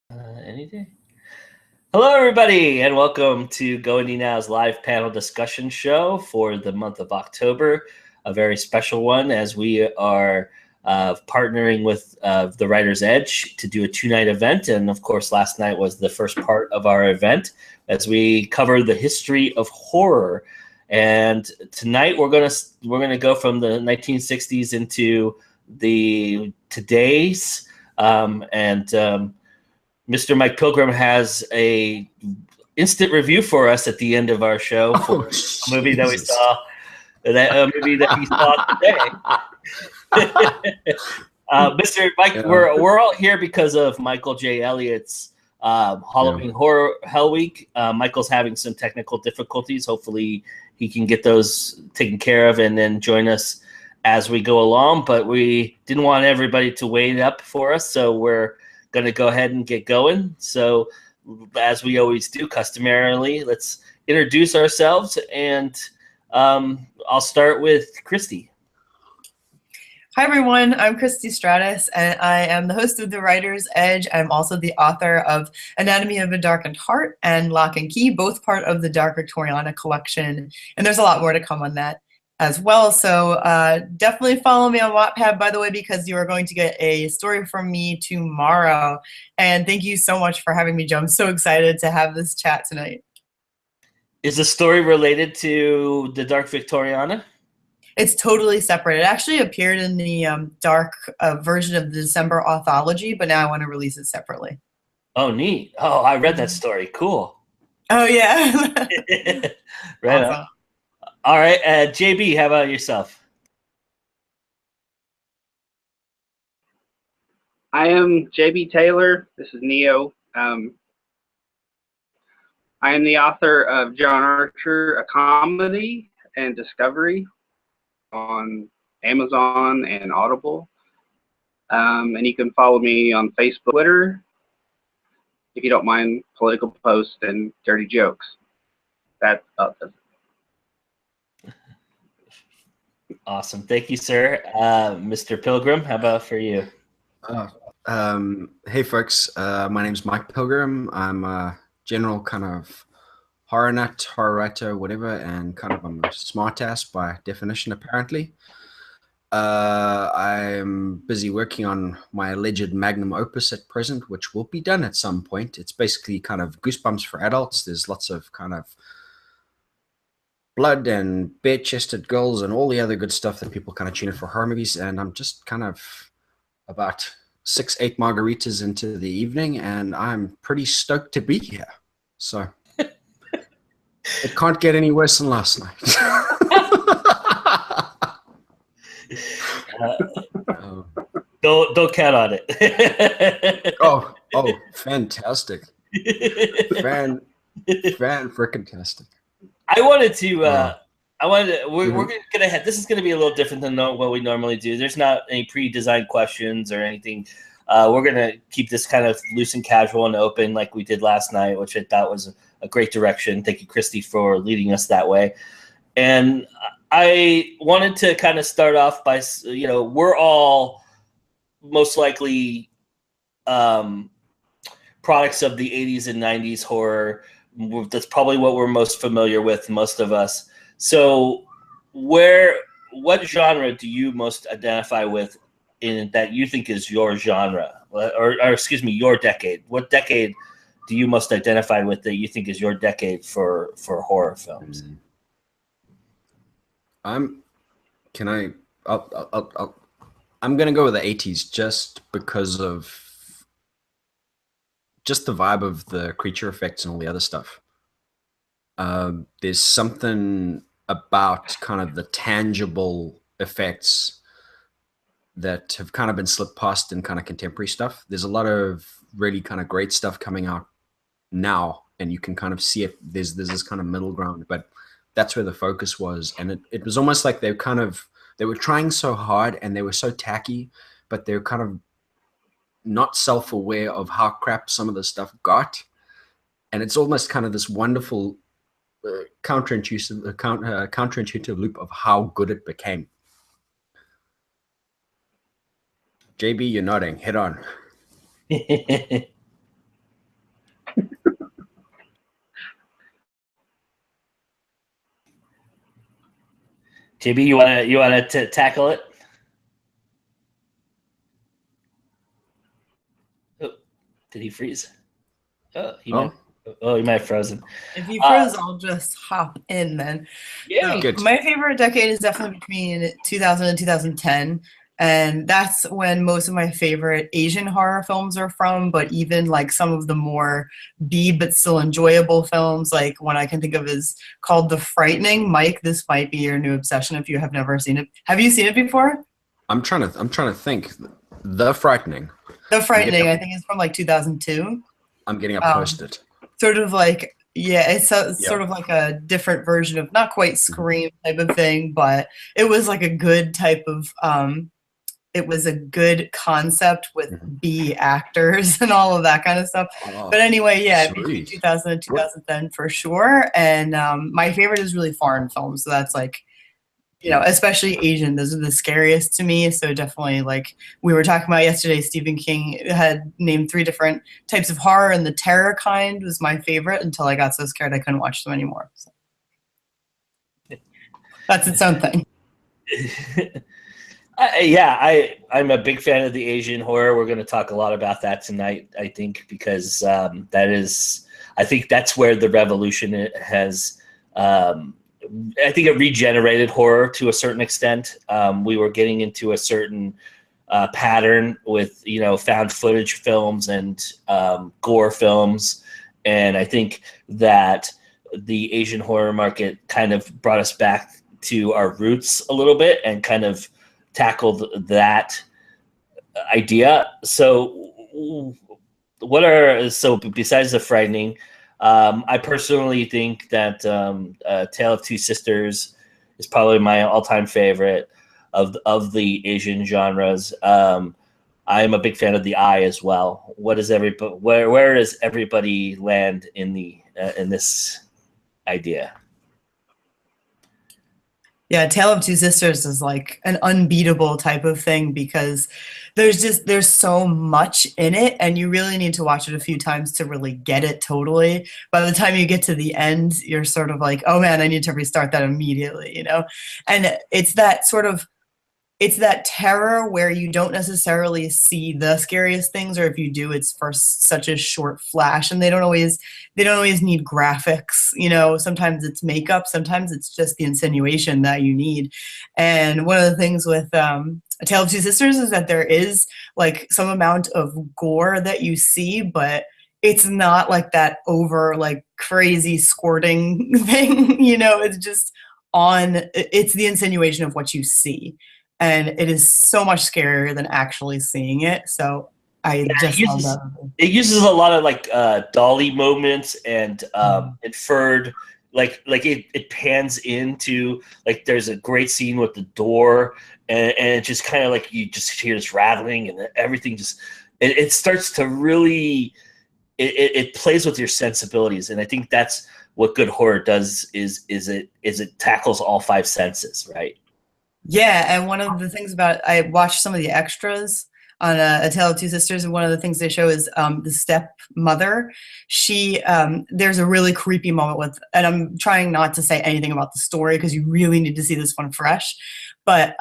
Any day. Hello, everybody, and welcome to GoIndieNow's live panel discussion show for the month of October. A very special one as we are partnering with the Writer's Edge to do a two-night event. And of course, last night was the first part of our event as we cover the history of horror. And tonight we're gonna go from the 1960s into the today's Mr. Mike Pilgrim has a instant review for us at the end of our show for a movie that we saw, a movie that he saw today. Mr. Mike, we're all here because of Michael J. Elliott's Halloween Horror Hell Week. Michael's having some technical difficulties. Hopefully, he can get those taken care of and then join us as we go along. But we didn't want everybody to wait up for us, so we're going to go ahead and get going. So as we always do customarily, let's introduce ourselves, and I'll start with Christy. Hi, everyone. I'm Christy Stratus, and I am the host of The Writer's Edge. I'm also the author of Anatomy of a Darkened Heart and Lock and Key, both part of the Dark Victoriana collection. And there's a lot more to come on that as well. So definitely follow me on Wattpad, by the way, because you are going to get a story from me tomorrow. And thank you so much for having me, Joe. I'm so excited to have this chat tonight. Is the story related to the Dark Victoriana? It's totally separate. It actually appeared in the dark version of the December anthology, but now I want to release it separately. Oh, neat. Oh, I read that story. Cool. Oh, yeah. Right awesome. On. All right, JB, how about yourself? I am JB Taylor. This is Neo. I am the author of John Archer, a comedy and discovery on Amazon and Audible. And you can follow me on Facebook, Twitter, if you don't mind political posts and dirty jokes. That's Awesome. Thank you, sir. Mr. Pilgrim, how about for you? Hey, folks. My name is Mike Pilgrim. I'm a general kind of horror nut, horror writer, whatever, and kind of I'm a smartass by definition, apparently. I'm busy working on my alleged magnum opus at present, which will be done at some point. It's basically kind of Goosebumps for adults. There's lots of kind of blood and bare-chested girls and all the other good stuff that people kind of tune in for horror movies. And I'm just kind of about 6-8 margaritas into the evening, and I'm pretty stoked to be here. So it can't get any worse than last night. Don't count on it. oh, fantastic. Fan frickin-tastic. I wanted to. We're gonna have. This is gonna be a little different than what we normally do. There's not any pre-designed questions or anything. We're gonna keep this kind of loose and casual and open, like we did last night, which I thought was a great direction. Thank you, Christy, for leading us that way. And I wanted to kind of start off by, we're all most likely products of the 80s and 90s horror. That's probably what we're most familiar with, most of us. So what genre do you most identify with in that you think is your genre? Or excuse me, your decade? What decade do you most identify with that you think is your decade for horror films? I'm gonna go with the 80s just because of just the vibe of the creature effects and all the other stuff. There's something about kind of the tangible effects that have kind of been slipped past in kind of contemporary stuff. There's a lot of really kind of great stuff coming out now, and you can kind of see it. There's this kind of middle ground, but that's where the focus was. And it was almost like they were trying so hard and they were so tacky, but they were kind of not self-aware of how crap some of the stuff got. And it's almost kind of this wonderful counterintuitive loop of how good it became. JB, you're nodding. Head on. JB, you wanna tackle it? Oh, did he freeze? He might have frozen. If he froze, I'll just hop in then. Yeah, So, good. my favorite decade is definitely between 2000 and 2010. And that's when most of my favorite Asian horror films are from, but even like some of the more B but still enjoyable films, like one I can think of is called The Frightening. Mike, this might be your new obsession if you have never seen it. Have you seen it before? I'm trying to think. The Frightening. The Frightening, I think, is from like 2002. I'm getting a post-it. Sort of like, yeah, it's sort of like a different version of not quite Scream type of thing, but it was like a good type of it was a good concept with B actors and all of that kind of stuff. Oh, but anyway, yeah, sweet. between 2000 and 2010 for sure. And my favorite is really foreign films. So that's like, you know, especially Asian. Those are the scariest to me. So definitely, like we were talking about yesterday, Stephen King had named 3 different types of horror, and the terror kind was my favorite until I got so scared I couldn't watch them anymore. So. That's its own thing. I'm a big fan of the Asian horror. We're going to talk a lot about that tonight, I think, because I think that's where the revolution has. I think it regenerated horror to a certain extent. We were getting into a certain pattern with, you know, found footage films and gore films, and I think that the Asian horror market kind of brought us back to our roots a little bit and kind of tackled that idea. So besides The Frightening, I personally think that Tale of Two Sisters is probably my all-time favorite of the Asian genres. I'm a big fan of The Eye as well. Where does everybody land in this idea? Yeah, Tale of Two Sisters is like an unbeatable type of thing because there's so much in it, and you really need to watch it a few times to really get it totally. By the time you get to the end, you're sort of like, oh man, I need to restart that immediately, you know? And it's that terror where you don't necessarily see the scariest things, or if you do, it's for such a short flash, and they don't always need graphics, you know. Sometimes it's makeup, sometimes it's just the insinuation that you need. And one of the things with A Tale of Two Sisters is that there is like some amount of gore that you see, but it's not like that over like crazy squirting thing, you know. It's just it's the insinuation of what you see. And it is so much scarier than actually seeing it. So I just love that. It uses a lot of like dolly moments and inferred, like it pans into, like there's a great scene with the door, and it just kind of like you just hear this rattling, and everything just it starts to really it plays with your sensibilities, and I think that's what good horror does is it tackles all 5 senses, right? Yeah, and one of the things I watched some of the extras on A Tale of Two Sisters, and one of the things they show is the stepmother. She there's a really creepy moment with, and I'm trying not to say anything about the story because you really need to see this one fresh, but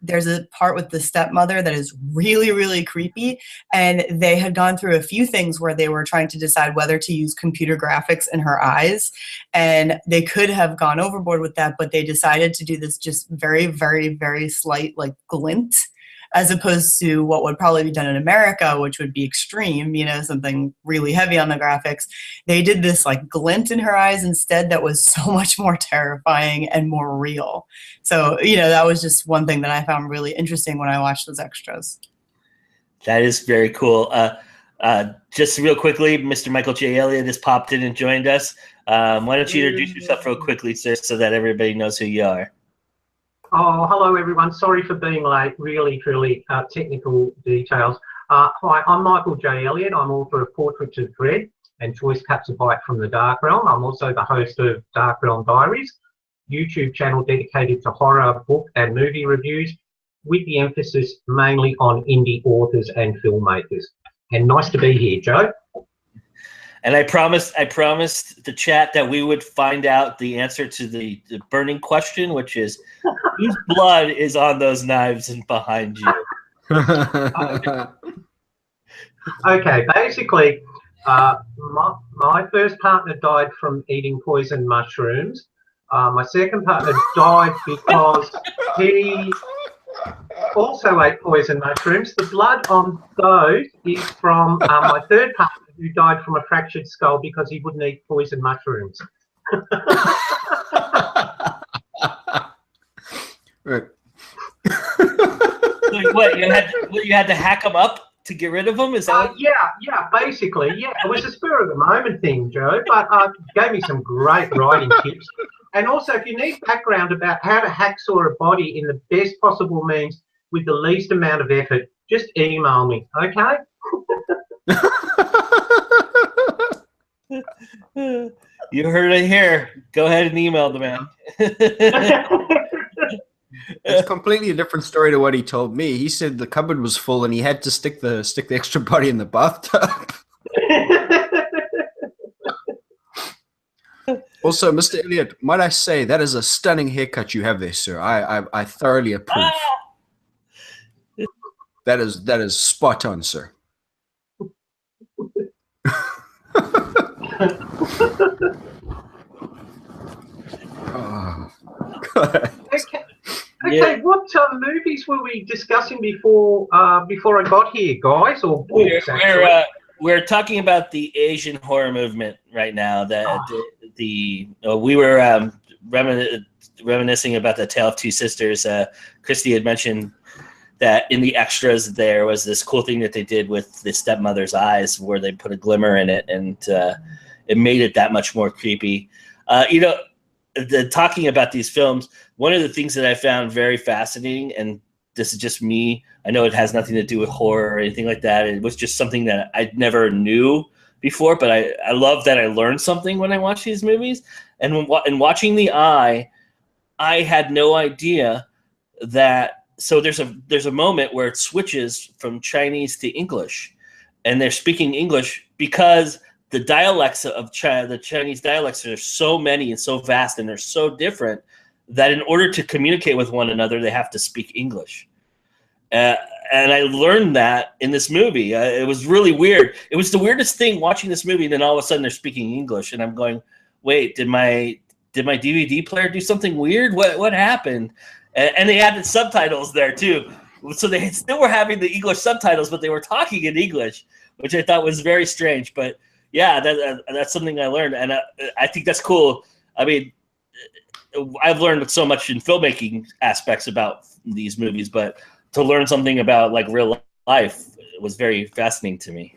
there's a part with the stepmother that is really, really creepy, and they had gone through a few things where they were trying to decide whether to use computer graphics in her eyes, and they could have gone overboard with that, but they decided to do this just very, very, very slight like glint, as opposed to what would probably be done in America, which would be extreme, you know, something really heavy on the graphics. They did this like glint in her eyes instead that was so much more terrifying and more real. So, you know, that was just one thing that I found really interesting when I watched those extras. That is very cool. Just real quickly, Mr. Michael J. Eliott has popped in and joined us. Why don't you introduce yourself real quickly, sir, so that everybody knows who you are? Oh, hello everyone. Sorry for being late. Really, truly technical details. Hi, I'm Michael J. Eliott. I'm author of Portraits of Dread and Choice Cuts a Bite from the Dark Realm. I'm also the host of Dark Realm Diaries, YouTube channel dedicated to horror, book and movie reviews, with the emphasis mainly on indie authors and filmmakers. And nice to be here, Joe. And I promised the chat that we would find out the answer to the burning question, which is whose blood is on those knives and behind you? Okay, basically, my first partner died from eating poison mushrooms. My second partner died because he also ate poison mushrooms. The blood on those is from my third partner, who died from a fractured skull because he wouldn't eat poison mushrooms. Right. What you had to hack them up to get rid of them? Is that? Yeah, basically, yeah. It was a spur of the moment thing, Joe, but gave me some great writing tips. And also, if you need background about how to hacksaw a body in the best possible means with the least amount of effort, just email me, okay? You heard it here. Go ahead and email the man. It's completely a different story to what he told me. He said the cupboard was full and he had to stick the extra body in the bathtub. Also, Mr. Eliott, might I say that is a stunning haircut you have there, sir. I thoroughly approve. That is spot on, sir. Oh, God. Okay, what movies were we discussing before I got here, guys? Or books, we're talking about the Asian horror movement right now. We were reminiscing about the Tale of Two Sisters. Christy had mentioned that in the extras there was this cool thing that they did with the stepmother's eyes, where they put a glimmer in it, and it made it that much more creepy. Talking about these films, one of the things that I found very fascinating, and this is just me, I know it has nothing to do with horror or anything like that. It was just something that I never knew before, but I love that I learned something when I watch these movies. And in watching The Eye, I had no idea that. So there's a moment where it switches from Chinese to English, and they're speaking English because the dialects of the Chinese dialects are so many and so vast, and they're so different that in order to communicate with one another, they have to speak English. And I learned that in this movie. It was really weird. It was the weirdest thing watching this movie, and then all of a sudden they're speaking English, and I'm going, "Wait, did my DVD player do something weird? What happened?" And they added subtitles there too, so they still were having the English subtitles, but they were talking in English, which I thought was very strange. But yeah, that's something I learned, and I think that's cool. I mean, I've learned so much in filmmaking aspects about these movies, but to learn something about like real life was very fascinating to me.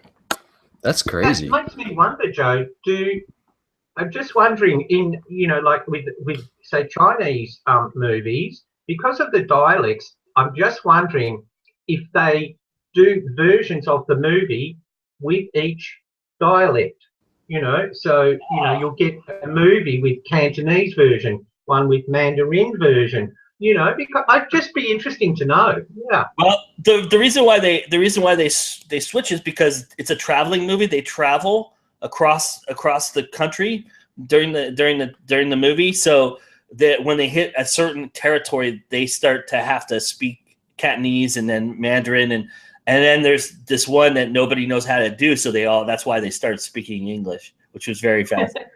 That's crazy. That makes me wonder, Joe. I'm just wondering, like with say Chinese movies, because of the dialects, I'm just wondering if they do versions of the movie with each dialect. So you'll get a movie with Cantonese version, one with Mandarin version. Because I'd just be interesting to know. Yeah. Well, the reason why they switch is because it's a traveling movie. They travel across the country during the movie, so that when they hit a certain territory, they start to have to speak Cantonese and then Mandarin, and then there's this one that nobody knows how to do, so that's why they started speaking English, which was very fascinating.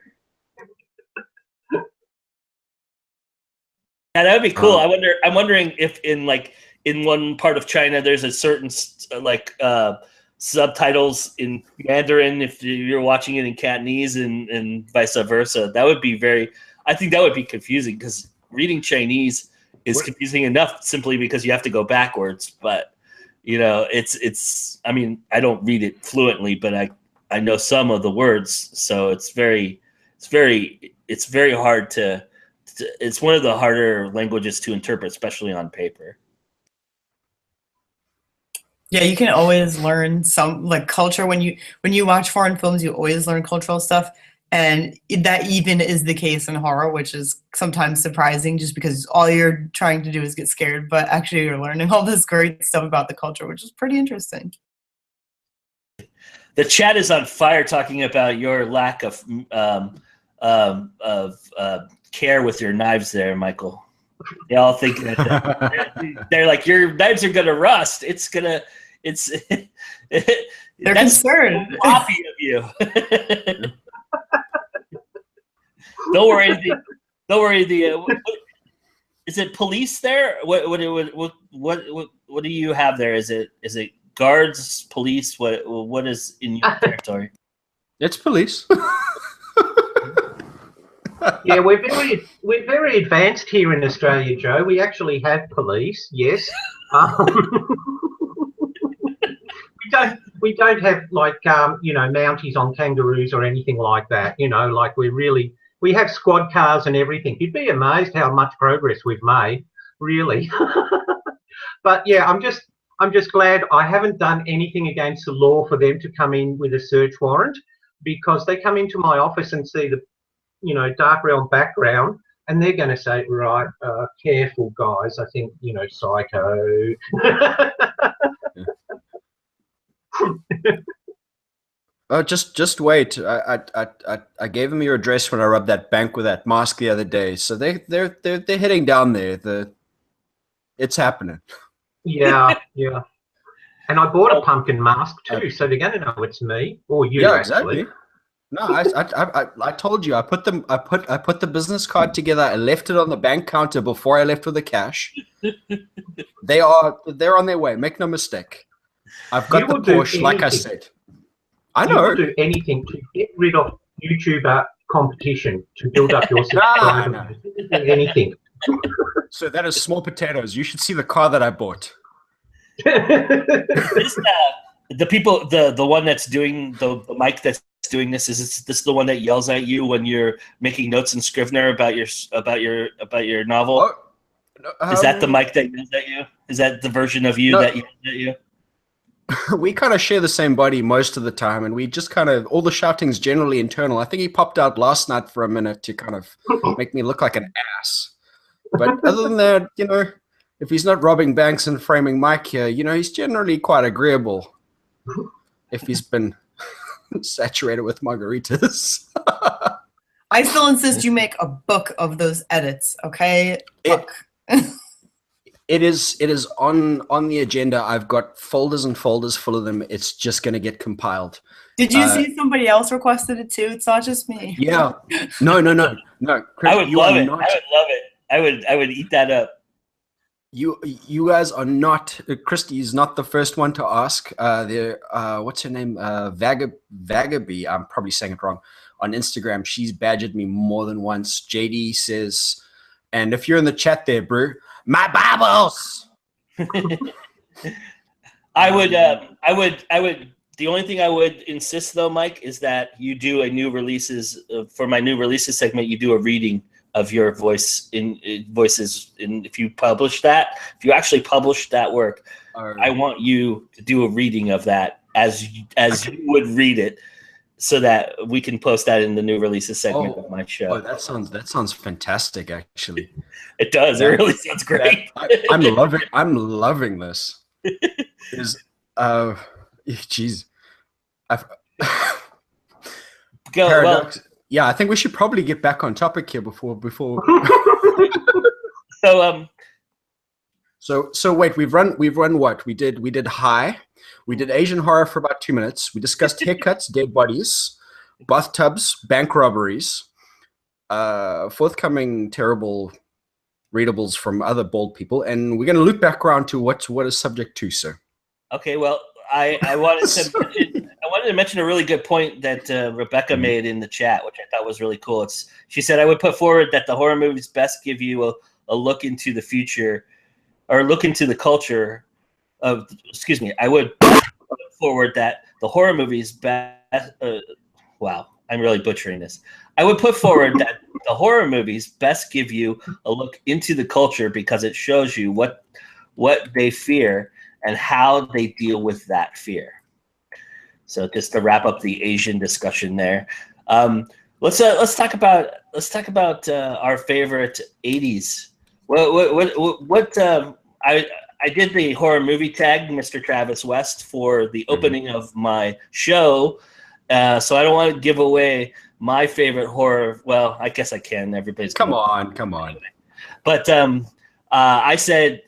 Yeah, that would be cool. I'm wondering if in one part of China there's a certain subtitles in Mandarin if you're watching it in Cantonese and vice versa. That would be I think that would be confusing, because reading Chinese is confusing enough simply because you have to go backwards. But it's I mean, I don't read it fluently, but I know some of the words, so it's very hard to. It's one of the harder languages to interpret, especially on paper. Yeah, you can always learn some culture when you watch foreign films. You always learn cultural stuff, and that even is the case in horror, which is sometimes surprising, just because all you're trying to do is get scared, but actually you're learning all this great stuff about the culture, which is pretty interesting. The chat is on fire talking about your lack of care with your knives there, Michael. They all think that they're like, your knives are gonna rust. They're concerned. So floppy of you. Don't worry. Don't worry. Is it police there? What do you have there? Is it guards, police? What is in your territory? It's police. Yeah, we're very advanced here in Australia, Joe. We actually have police. Yes. We don't have like Mounties on kangaroos or anything like that. Like we have squad cars and everything. You'd be amazed how much progress we've made, really. But yeah, I'm just glad I haven't done anything against the law for them to come in with a search warrant, because they come into my office and see the dark realm background, and they're going to say, right, careful guys, I think, psycho. Just wait. I gave them your address when I rubbed that bank with that mask the other day, so they're heading down there. It's happening. Yeah. And I bought a pumpkin mask too, so they're going to know it's me or you. Yeah, actually. exactly. No, I told you. I put the business card together. I left it on the bank counter before I left with the cash. They're on their way. Make no mistake. I've got the Porsche, like I said. I know. You will do anything to get rid of YouTuber competition to build up your subscribers. No. Anything. So that is small potatoes. You should see the car that I bought. The one that's doing the mic that's doing this, is this the one that yells at you when you're making notes in Scrivener about your novel? Is that the mic that yells at you? Is that the version of you that yells at you? We kind of share the same body most of the time, and we just kind of, all the shouting's generally internal. I think he popped out last night for a minute to kind of make me look like an ass. But other than that, if he's not robbing banks and framing Mike here, he's generally quite agreeable. If he's been saturated with margaritas. I still insist you make a book of those edits, okay? Book. It is on the agenda. I've got folders and folders full of them. It's just going to get compiled. Did you see somebody else requested it too? It's not just me. Yeah. No. Chris, I would love it. I would eat that up. You guys are not. Christy's not the first one to ask. What's her name? Vagaby. I'm probably saying it wrong. On Instagram, she's badgered me more than once. JD says, and if you're in the chat there, bro, my Bibles. I would. The only thing I would insist, though, Mike, is that you do a new releases for my new releases segment. You do a reading of your voices if you publish that, if you actually publish that work, I want you to do a reading of that as you would read it, so that we can post that in the new releases segment of my show. Oh, that sounds fantastic, actually. It does. It really sounds great. I'm loving this. Jeez. Go. Paradox. Yeah, I think we should probably get back on topic here before. So wait, we've run what? We did high. We did Asian horror for about 2 minutes. We discussed haircuts, dead bodies, bathtubs, bank robberies, forthcoming terrible readables from other bald people, and we're going to loop back around to what is subject to, sir. Okay, well, I wanted to mention a really good point that Rebecca made in the chat, which I thought was really cool. She said, I would put forward that the horror movies best give you a look into the future, or look into the culture of, I would put forward that the horror movies best, wow, I'm really butchering this. I would put forward that the horror movies best give you a look into the culture because it shows you what they fear and how they deal with that fear. So just to wrap up the Asian discussion there, let's talk about our favorite 80s. I did the horror movie tag, Mr. Travis West, for the opening of my show. So I don't want to give away my favorite horror. Well, I guess I can. Everybody's come on. But I said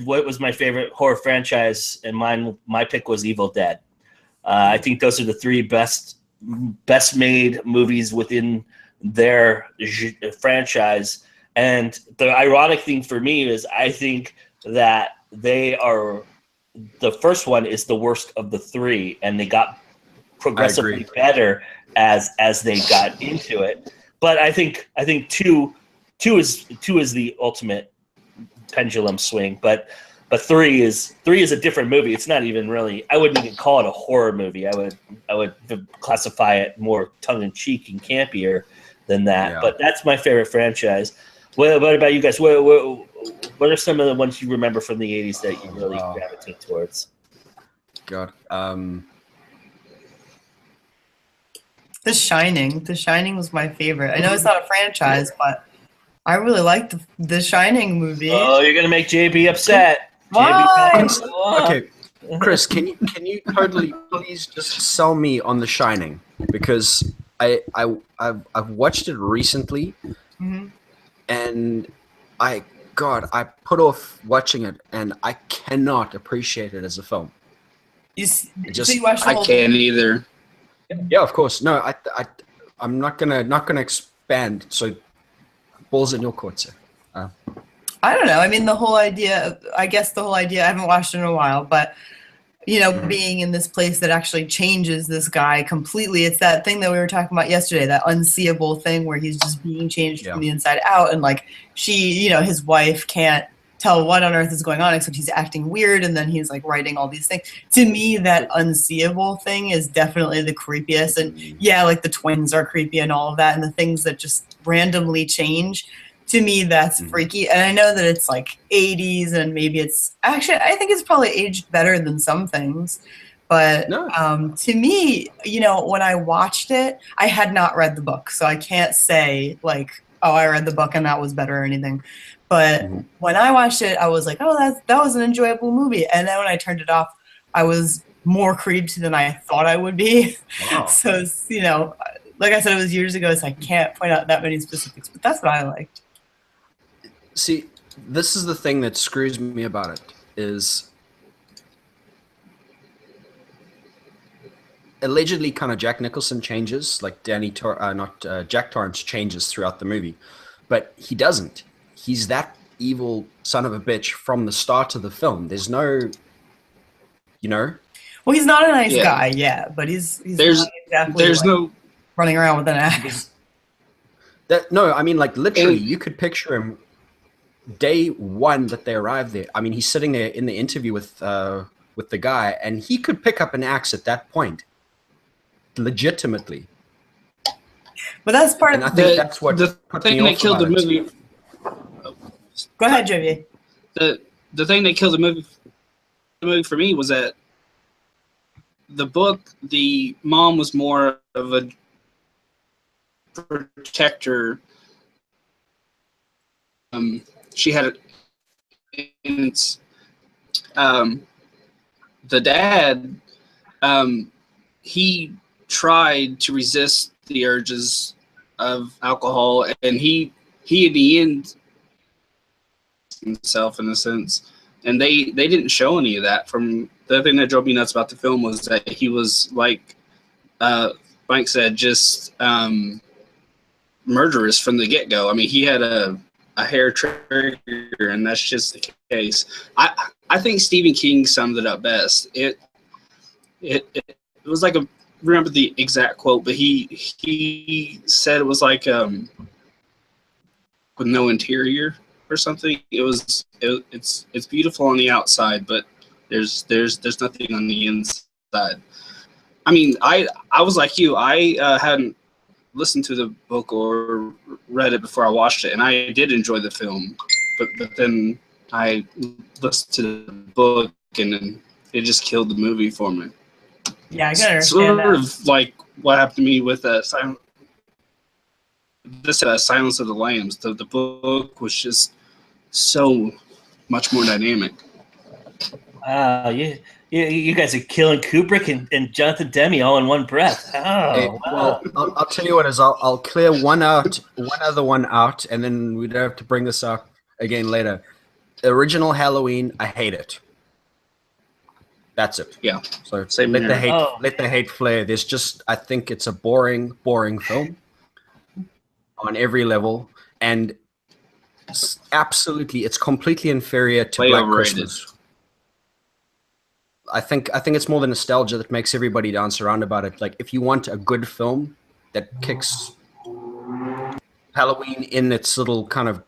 what was my favorite horror franchise, and my pick was Evil Dead. I think those are the three best made movies within their franchise. And the ironic thing for me is I think that the first one is the worst of the three, and they got progressively better as they got into it. But I think two is the ultimate pendulum swing. But three is a different movie. It's not even really. I wouldn't even call it a horror movie. I would classify it more tongue in cheek and campier than that. Yeah. But that's my favorite franchise. What about you guys? What are some of the ones you remember from the 80s that you really gravitate towards? God. The Shining. The Shining was my favorite. I know it's not a franchise, but I really liked the Shining movie. Oh, you're gonna make JB upset. Why? Okay, Chris, can you totally please just sell me on The Shining, because I've watched it recently, and I put off watching it, and I cannot appreciate it as a film. So you watched the whole can't either. Yeah, of course. No, I'm not gonna expand. So, balls in your court, sir. I don't know. I mean, the whole idea. I haven't watched it in a while, but being in this place that actually changes this guy completely. It's that thing that we were talking about yesterday, that unseeable thing where he's just being changed from the inside out, and like his wife can't tell what on earth is going on, except he's acting weird, and then he's like writing all these things. To me, that unseeable thing is definitely the creepiest. And yeah, like the twins are creepy and all of that, and the things that just randomly change. To me, that's freaky. And I know that it's like 80s, and maybe it's actually, I think it's probably aged better than some things. But to me, when I watched it, I had not read the book, so I can't say like, oh, I read the book and that was better or anything. But when I watched it, I was like, oh, that was an enjoyable movie. And then when I turned it off, I was more creeped than I thought I would be. Wow. So, like I said, it was years ago, so I can't point out that many specifics, but that's what I liked. See, this is the thing that screws me about it, is allegedly kind of Jack Nicholson changes, like Jack Torrance changes throughout the movie, but he doesn't. He's that evil son of a bitch from the start of the film. There's no, Well, he's not a nice guy, but he's not exactly no running around with an axe. No, I mean, like literally, you could picture him day one that they arrive there. I mean, he's sitting there in the interview with the guy, and he could pick up an axe at that point, legitimately. But that's part of. And I think that's what the thing that killed the movie. Go ahead, JV. The thing that killed the movie for me was that the book, the mom was more of a protector. She had the dad. He tried to resist the urges of alcohol, and he in the end himself in a sense, and they didn't show any of that. From the thing that drove me nuts about the film was that he was like Mike said, just murderous from the get-go. I mean, he had a hair trigger, and that's just the case. I think Stephen King summed it up best. It was like I remember the exact quote, but he said it was like with no interior or something. It's beautiful on the outside, but there's nothing on the inside. I mean, I was like you. I hadn't listened to the book or read it before I watched it, and I did enjoy the film, but then I listened to the book, and then it just killed the movie for me. Yeah, I can understand that. Sort of like what happened to me with Silence of the Lambs. The book was just so much more dynamic. Wow, you guys are killing Kubrick and Jonathan Demme all in one breath. Oh, Hey, wow. well, I'll tell you what is I'll clear one other one out, and then we don't have to bring this up again later. The original Halloween, I hate it. That's it. Yeah. So Same let the here. hate let the hate flare. There's just I think it's a boring film on every level, and absolutely it's completely inferior to Way Black overrated. Christmas. I think it's more the nostalgia that makes everybody dance around about it. Like if you want a good film that kicks Halloween in its little kind of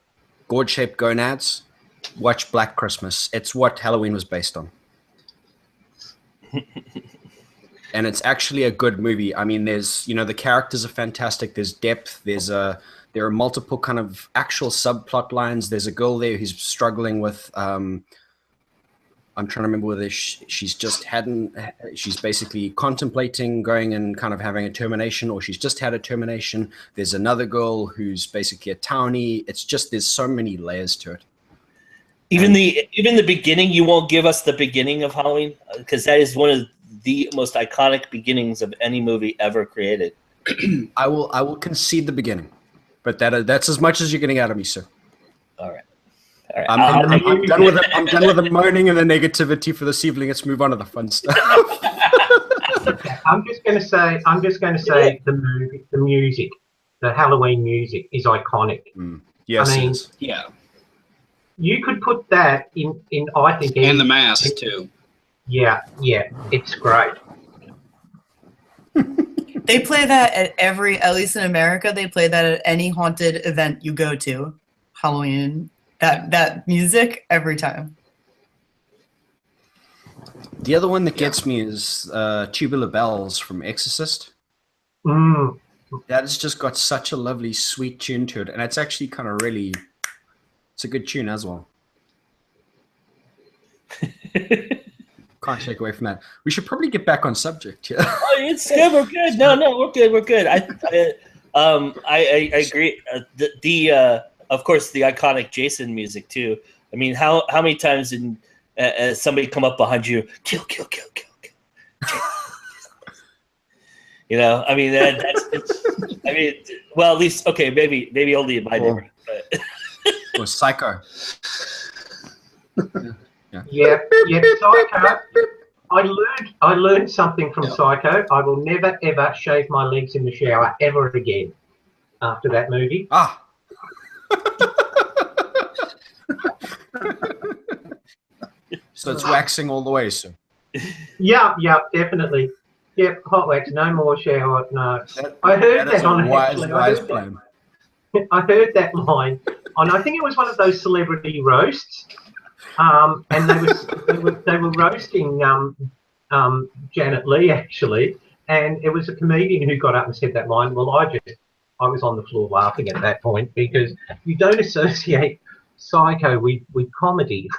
gourd-shaped gonads, watch Black Christmas. It's what Halloween was based on. And it's actually a good movie. I mean, there's, the characters are fantastic. There's depth. There are multiple kind of actual subplot lines. There's a girl there who's struggling with, I'm trying to remember whether she's basically contemplating going and kind of having a termination, or she's just had a termination. There's another girl who's basically a townie. It's just, there's so many layers to it. Even the beginning, you won't give us the beginning of Halloween, because that is one of the most iconic beginnings of any movie ever created. I will concede the beginning, but that's as much as you're getting out of me, sir. All right. I'm done with it. I'm done with the moaning and the negativity for this evening. Let's move on to the fun stuff. I'm just going to say the music, the Halloween music is iconic. Yes, I mean, it is. Yeah. You could put that in I think, And the mask too. Yeah, it's great. They play that at least in America, they play that at any haunted event you go to, Halloween. That music every time. The other one that gets me is Tubular Bells from Exorcist. Mm. That has just got such a lovely, sweet tune to it, and it's actually kind of really, it's a good tune as well. Can't take away from that. We should probably get back on subject here. Oh, it's good. We're good. No, we're good. I agree. Of course, the iconic Jason music too. I mean, how many times did somebody come up behind you, kill. I mean, well, at least okay, maybe only in my neighborhood. But. Or Psycho. Yeah. Psycho. I learned something from Psycho. I will never ever shave my legs in the shower ever again after that movie. So it's waxing all the way, sir. Yeah, definitely. Yep, hot wax, no more shower. No, I heard that on wise plan. I heard that line on. I think it was one of those celebrity roasts, and they were roasting Janet Leigh actually, and it was a comedian who got up and said that line. Well, I was on the floor laughing at that point, because you don't associate Psycho with comedy.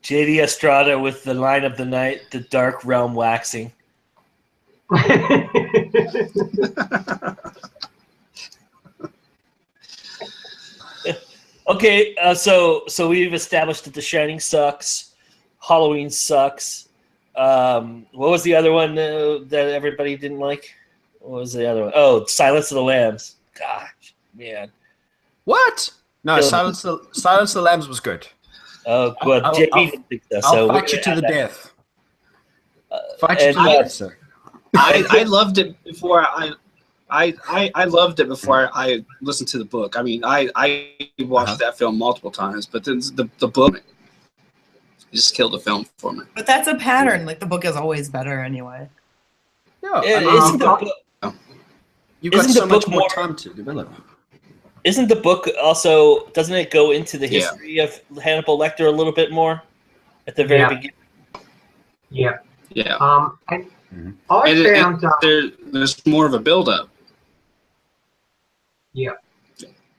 J.D. Estrada with the line of the night, the dark realm waxing. Okay, so we've established that The Shining sucks, Halloween sucks. What was the other one that everybody didn't like? What was the other one? Oh, Silence of the Lambs. Gosh, man. What? No, Silence of the Lambs was good. Oh, well, JB didn't think so. I'll fight you to the death. Fight you to the death, sir. I loved it before I loved it before I listened to the book. I mean, I watched that film multiple times, but then the book just killed the film for me. But that's a pattern. Like, the book is always better anyway. Yeah, Isn't the book? You've got so much more time to develop. Isn't the book also, doesn't it go into the history of Hannibal Lecter a little bit more at the very beginning? Yeah. Yeah. And I found there's more of a build-up. Yeah.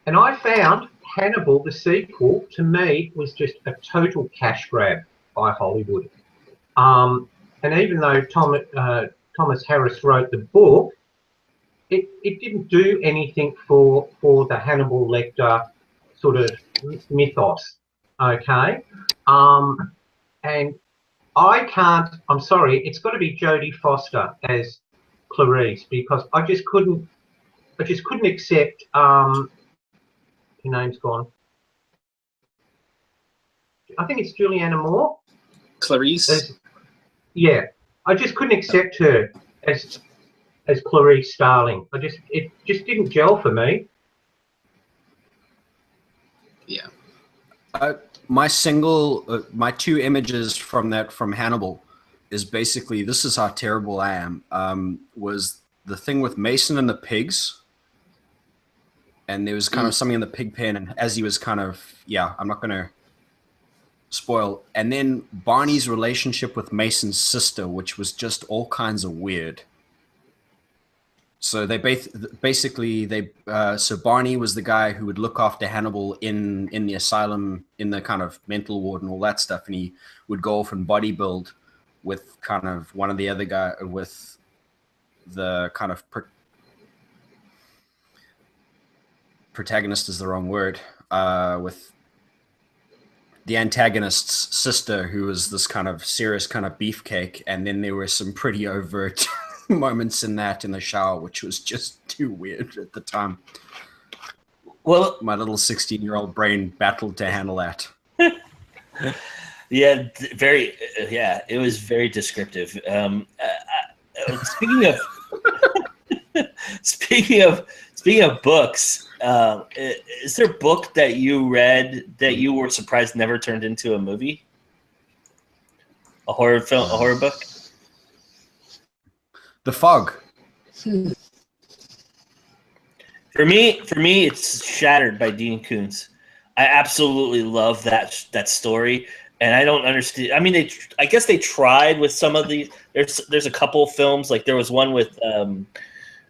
And I found Hannibal, the sequel, to me, was just a total cash grab by Hollywood. And even though Thomas Harris wrote the book, it didn't do anything for the Hannibal Lecter sort of mythos, okay? and I'm sorry, it's got to be Jodie Foster as Clarice, because I just couldn't accept, her name's gone. I think it's Julianne Moore. Clarice? Yeah, I just couldn't accept her as Clarice Starling. It just didn't gel for me. Yeah. My two images from Hannibal is basically, this is how terrible I am, was the thing with Mason and the pigs. And there was kind of something in the pig pen, and as he was kind of, I'm not going to spoil. And then Barney's relationship with Mason's sister, which was just all kinds of weird. So they so Barney was the guy who would look after Hannibal in the asylum, in the kind of mental ward and all that stuff, and he would go off and bodybuild with kind of one of the other guy, with the kind of protagonist is the wrong word, with the antagonist's sister, who was this kind of serious kind of beefcake, and then there were some pretty overt moments in the shower, which was just too weird at the time. Well, my little 16-year-old brain battled to handle that. Yeah, it was very descriptive. Speaking of books, is there a book that you read that you were surprised never turned into a movie? A horror film, a horror book? The Fog. For me, it's Shattered by Dean Koontz. I absolutely love that story, and I don't understand. I mean, I guess they tried with some of these. There's a couple films, like there was one with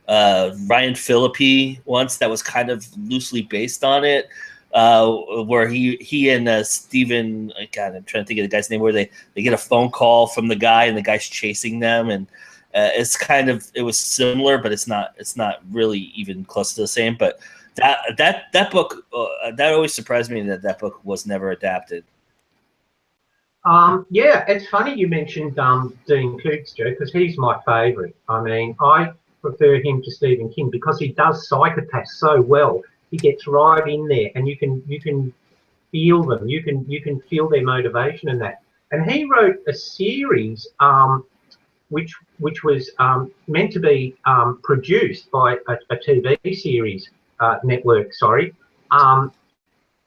Ryan Phillippe once that was kind of loosely based on it, where he and Steven, God, I'm trying to think of the guy's name, where they get a phone call from the guy and the guy's chasing them, and it was similar, but it's not really even close to the same. But that book, that always surprised me that book was never adapted. Yeah, it's funny you mentioned Dean Koontz, Joe, because he's my favourite. I mean, I prefer him to Stephen King because he does psychopaths so well. He gets right in there, and you can feel them. You can feel their motivation in that. And he wrote a series which was meant to be produced by a TV series network. Sorry. And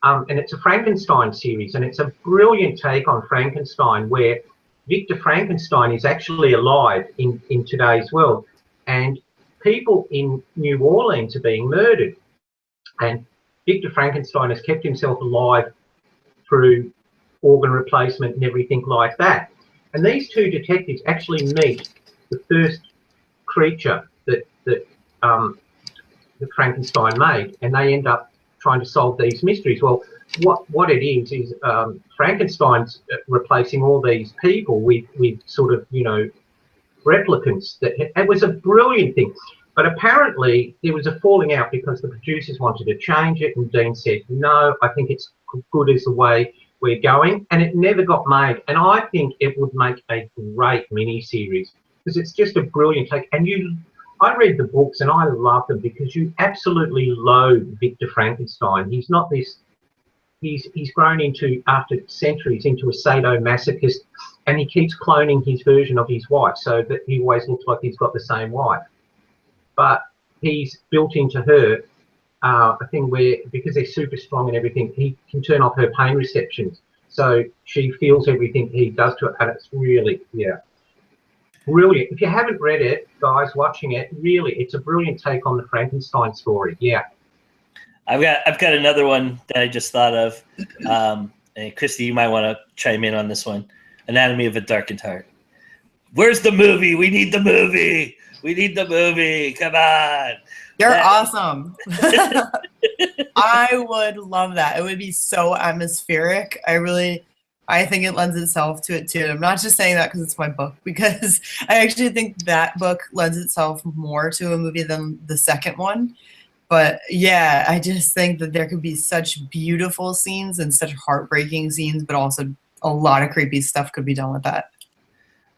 it's a Frankenstein series, and it's a brilliant take on Frankenstein, where Victor Frankenstein is actually alive in today's world, and people in New Orleans are being murdered, and Victor Frankenstein has kept himself alive through organ replacement and everything like that. And these two detectives actually meet the first creature that Frankenstein made, and they end up trying to solve these mysteries. Well, what it is Frankenstein's replacing all these people with sort of, replicants. It was a brilliant thing. But apparently there was a falling out because the producers wanted to change it, and Dean said, no, I think it's good as the way we're going, and it never got made. And I think it would make a great mini-series because it's just a brilliant take. And I read the books and I love them because you absolutely loathe Victor Frankenstein. He's not this, he's grown into, after centuries, into a sadomasochist, and he keeps cloning his version of his wife so that he always looks like he's got the same wife. But he's built into her a thing where, because they're super strong and everything, he can turn off her pain receptions. So she feels everything he does to her, and it's really, brilliant. If you haven't read it, guys watching it, really, it's a brilliant take on the Frankenstein story. Yeah. I've got another one that I just thought of. And Christy, you might want to chime in on this one. Anatomy of a Darkened Heart. Where's the movie? We need the movie. We need the movie. Come on. You're awesome. I would love that. It would be so atmospheric. I think it lends itself to it too. I'm not just saying that because it's my book, because I actually think that book lends itself more to a movie than the second one. But yeah, I just think that there could be such beautiful scenes and such heartbreaking scenes, but also a lot of creepy stuff could be done with that.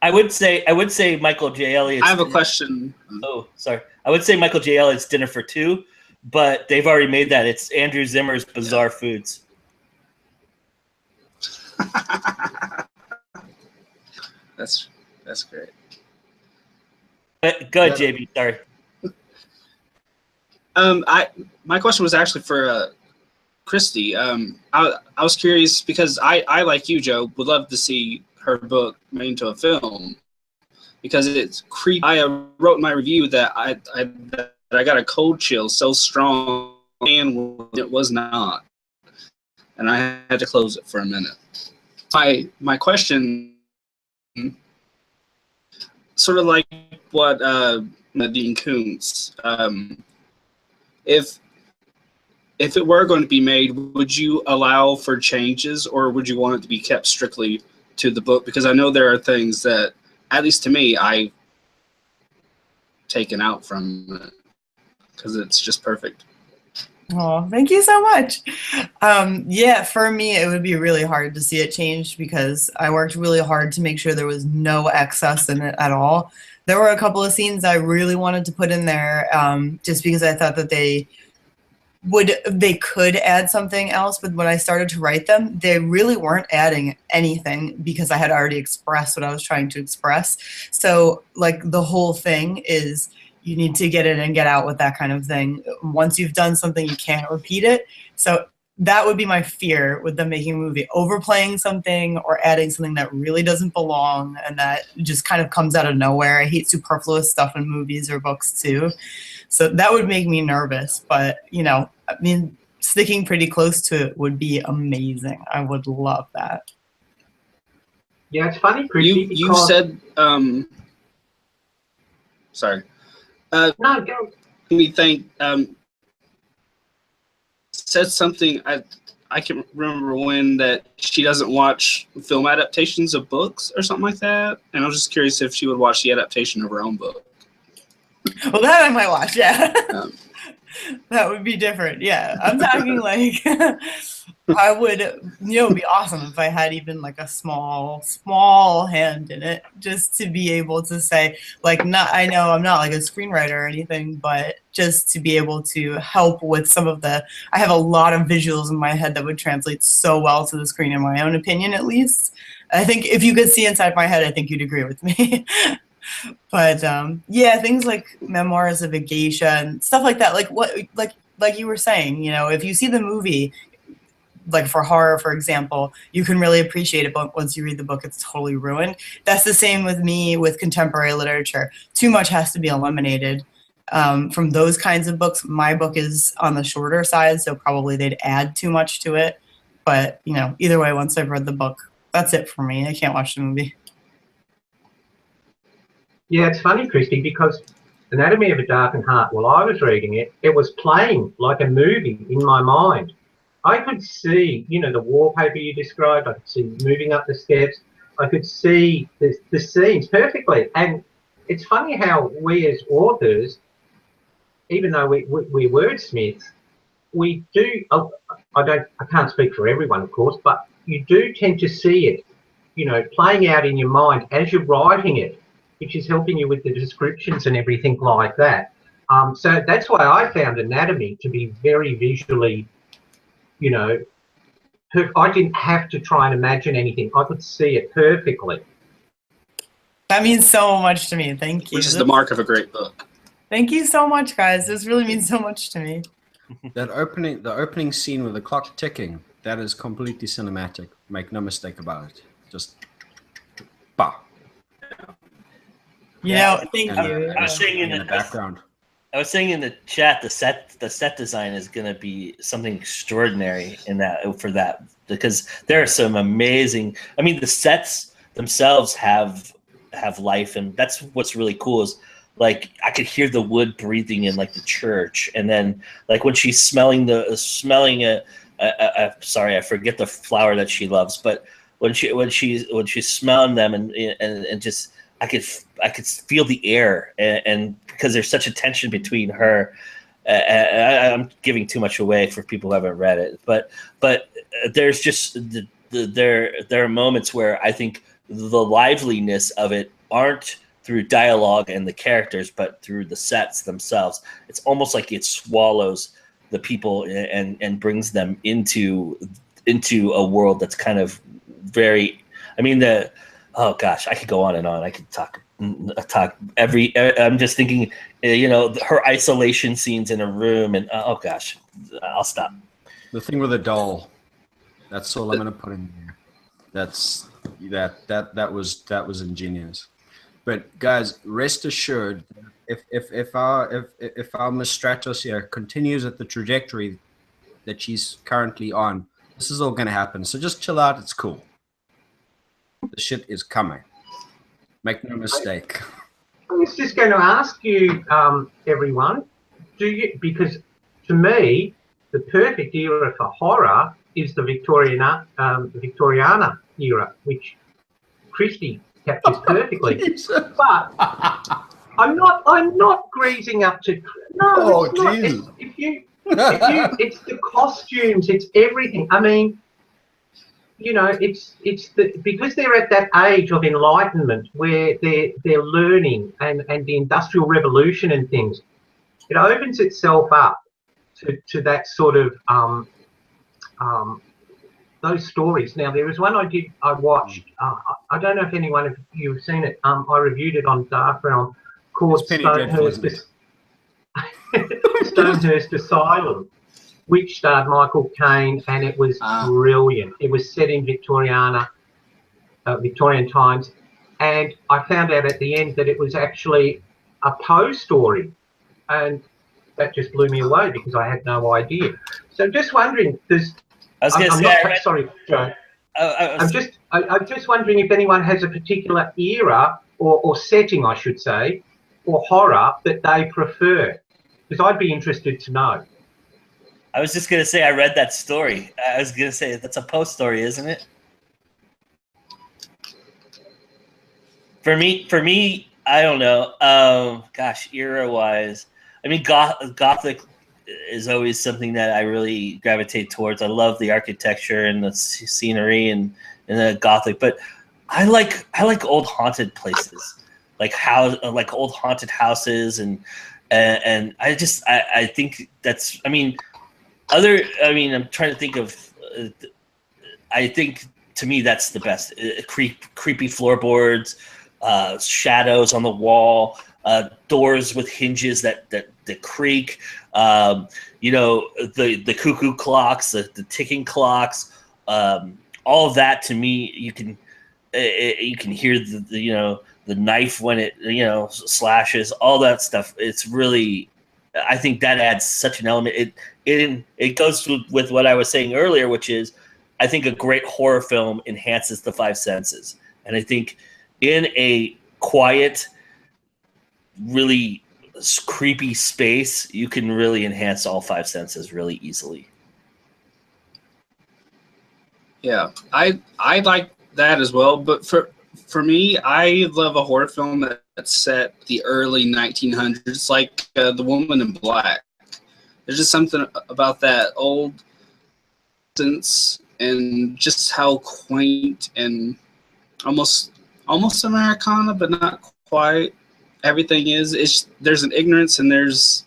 I would say Michael J. Elliott's I have a question. Oh, sorry. I would say Michael J. Elliott's Dinner for Two, but they've already made that. It's Andrew Zimmer's Bizarre Foods. That's great. Go ahead, JB. Sorry. My question was actually for Christy. I was curious because I like you, Joe, would love to see her book made into a film because it's creepy. I wrote in my review that I got a cold chill so strong and it was not, and I had to close it for a minute. My question, sort of like what Dean Koontz, if it were going to be made, would you allow for changes or would you want it to be kept strictly to the book? Because I know there are things that, at least to me, I've taken out from it because it's just perfect. Oh, thank you so much. Yeah, for me, it would be really hard to see it changed because I worked really hard to make sure there was no excess in it at all. There were a couple of scenes I really wanted to put in there just because I thought that they could add something else, but when I started to write them, they really weren't adding anything because I had already expressed what I was trying to express. So like the whole thing is you need to get in and get out with that kind of thing. Once you've done something, you can't repeat it. So that would be my fear with them making a movie, overplaying something or adding something that really doesn't belong and that just kind of comes out of nowhere. I hate superfluous stuff in movies or books too. So that would make me nervous, but you know, I mean, sticking pretty close to it would be amazing. I would love that. Yeah, it's funny, Christy, you said sorry. No, go. We think said something I can remember when that she doesn't watch film adaptations of books or something like that, and I was just curious if she would watch the adaptation of her own book. Well, that I might watch, yeah. That would be different, yeah. I'm talking like I would, you know, it'd be awesome if I had even like a small hand in it, just to be able to say, like, I know I'm not like a screenwriter or anything, but just to be able to help with some of I have a lot of visuals in my head that would translate so well to the screen, in my own opinion, at least. I think if you could see inside my head, I think you'd agree with me. But yeah, things like Memoirs of a Geisha and stuff like that, like you were saying, you know, if you see the movie, like for horror, for example, you can really appreciate it, but once you read the book, it's totally ruined. That's the same with me with contemporary literature. Too much has to be eliminated from those kinds of books. My book is on the shorter side, so probably they'd add too much to it. But, you know, either way, once I've read the book, that's it for me. I can't watch the movie. Yeah, it's funny, Christy, because Anatomy of a Darkened Heart, while I was reading it, it was playing like a movie in my mind. I could see, you know, the wallpaper you described. I could see moving up the steps. I could see the scenes perfectly. And it's funny how we as authors, even though we're wordsmiths, we do, I can't speak for everyone, of course, but you do tend to see it, you know, playing out in your mind as you're writing it, which is helping you with the descriptions and everything like that. So that's why I found Anatomy to be very visually, you know, I didn't have to try and imagine anything. I could see it perfectly. That means so much to me. Thank you. Which is the mark of a great book. Thank you so much, guys. This really means so much to me. The opening scene with the clock ticking, that is completely cinematic. Make no mistake about it. Just, bah. You know, thank you. I was saying in the background. I was saying in the chat, the set design is going to be something extraordinary for that because there are some amazing. I mean, the sets themselves have life, and that's what's really cool. Is like I could hear the wood breathing in like the church, and then like when she's smelling sorry, I forget the flower that she loves, but when she's smelling them and just. I could feel the air, and because there's such a tension between her, I'm giving too much away for people who haven't read it. But there's just there are moments where I think the liveliness of it aren't through dialogue and the characters, but through the sets themselves. It's almost like it swallows the people and brings them into a world that's kind of very. I mean, oh gosh, I could go on and on. I could talk every. I'm just thinking, her isolation scenes in a room, and oh gosh, I'll stop. The thing with the doll. That's all I'm gonna put in there. That was ingenious. But guys, rest assured, if our Miss Stratos here continues at the trajectory that she's currently on, this is all gonna happen. So just chill out. It's cool. The shit is coming. Make no mistake. I was just going to ask you, everyone, because to me, the perfect era for horror is the Victoriana era, which Christie captures perfectly. But I'm not greasing up to. No, oh, it's not. Jesus. It's the costumes, it's everything. I mean, because they're at that age of enlightenment where they're learning and the Industrial Revolution and things. It opens itself up to that sort of those stories. Now, there was one I watched. I don't know if anyone of you have seen it. I reviewed it on Dark Realm, called Stonehurst Asylum, which starred Michael Caine, and it was brilliant. It was set in Victorian times, and I found out at the end that it was actually a Poe story, and that just blew me away because I had no idea. So just wondering, sorry, Joe. I'm just wondering if anyone has a particular era or setting, I should say, or horror that they prefer, because I'd be interested to know. I was just going to say I read that story. I was going to say that's a Poe story, isn't it? For me, I don't know. Gosh, era-wise, I mean, Gothic is always something that I really gravitate towards. I love the architecture and the scenery and the Gothic, but I like old haunted places, like old haunted houses, and I think that's. I'm trying to think of. I think to me that's the best. Creepy floorboards, shadows on the wall, doors with hinges that creak. The cuckoo clocks, the ticking clocks. All of that to me, you can hear the knife when it slashes. All that stuff. It's really. I think that adds such an element. It goes with what I was saying earlier, which is I think a great horror film enhances the five senses. And I think in a quiet, really creepy space, you can really enhance all five senses really easily. Yeah, I like that as well. But for me, I love a horror film that's set the early 1900s, like The Woman in Black. There's just something about that old sense and just how quaint and almost Americana, but not quite. Everything is. There's an ignorance and there's,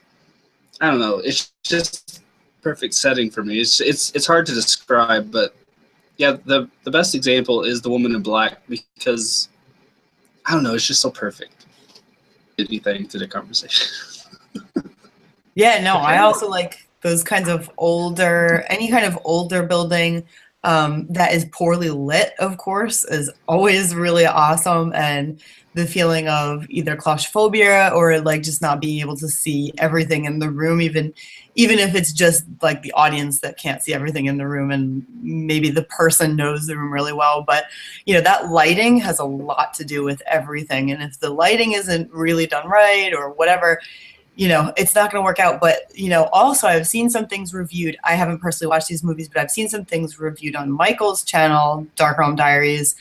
I don't know. It's just perfect setting for me. It's hard to describe, but yeah, the best example is The Woman in Black because I don't know. It's just so perfect. Anything to the conversation. Yeah, no, I also like those kinds of any kind of older building that is poorly lit, of course, is always really awesome. And the feeling of either claustrophobia or like just not being able to see everything in the room, even if it's just like the audience that can't see everything in the room and maybe the person knows the room really well. But, that lighting has a lot to do with everything. And if the lighting isn't really done right or whatever, you know, it's not going to work out. But, you know, also I've seen some things reviewed. I haven't personally watched these movies, but I've seen some things reviewed on Michael's channel, Dark Realm Diaries,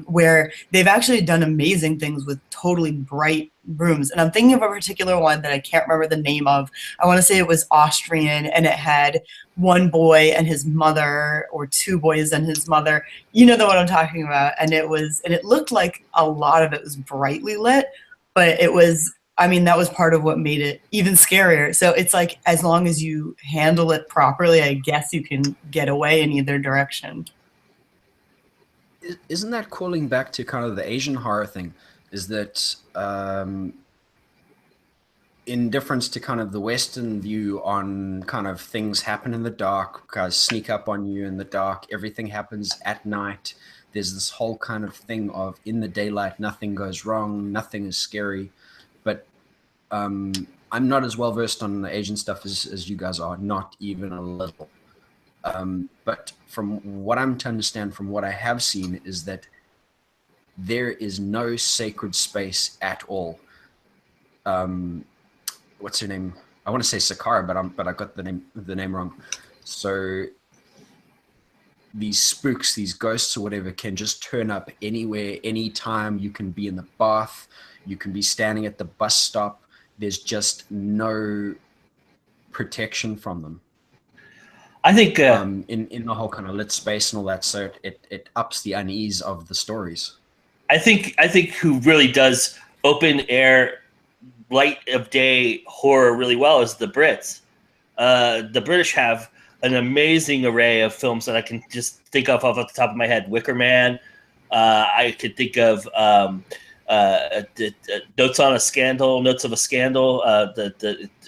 where they've actually done amazing things with totally bright rooms. And I'm thinking of a particular one that I can't remember the name of. I want to say it was Austrian, and it had one boy and his mother, or two boys and his mother. You know the one I'm talking about. And it looked like a lot of it was brightly lit, but it was, I mean, that was part of what made it even scarier. So it's like, as long as you handle it properly, I guess you can get away in either direction. Isn't that calling back to kind of the Asian horror thing? Is that in difference to kind of the Western view on kind of things happen in the dark, guys sneak up on you in the dark, everything happens at night. There's this whole kind of thing of in the daylight, nothing goes wrong, nothing is scary. But I'm not as well versed on the Asian stuff as you guys are, not even a little. But from what I'm to understand, from what I have seen, is that there is no sacred space at all. What's her name? I want to say Sakara, but I got the name wrong. So these spooks, these ghosts or whatever, can just turn up anywhere, anytime. You can be in the bath, you can be standing at the bus stop. There's just no protection from them. I think in the whole kind of lit space and all that, so it ups the unease of the stories. I think who really does open air, light of day horror really well is the Brits. The British have an amazing array of films that I can just think of off the top of my head. Wicker Man. I could think of Notes of a Scandal.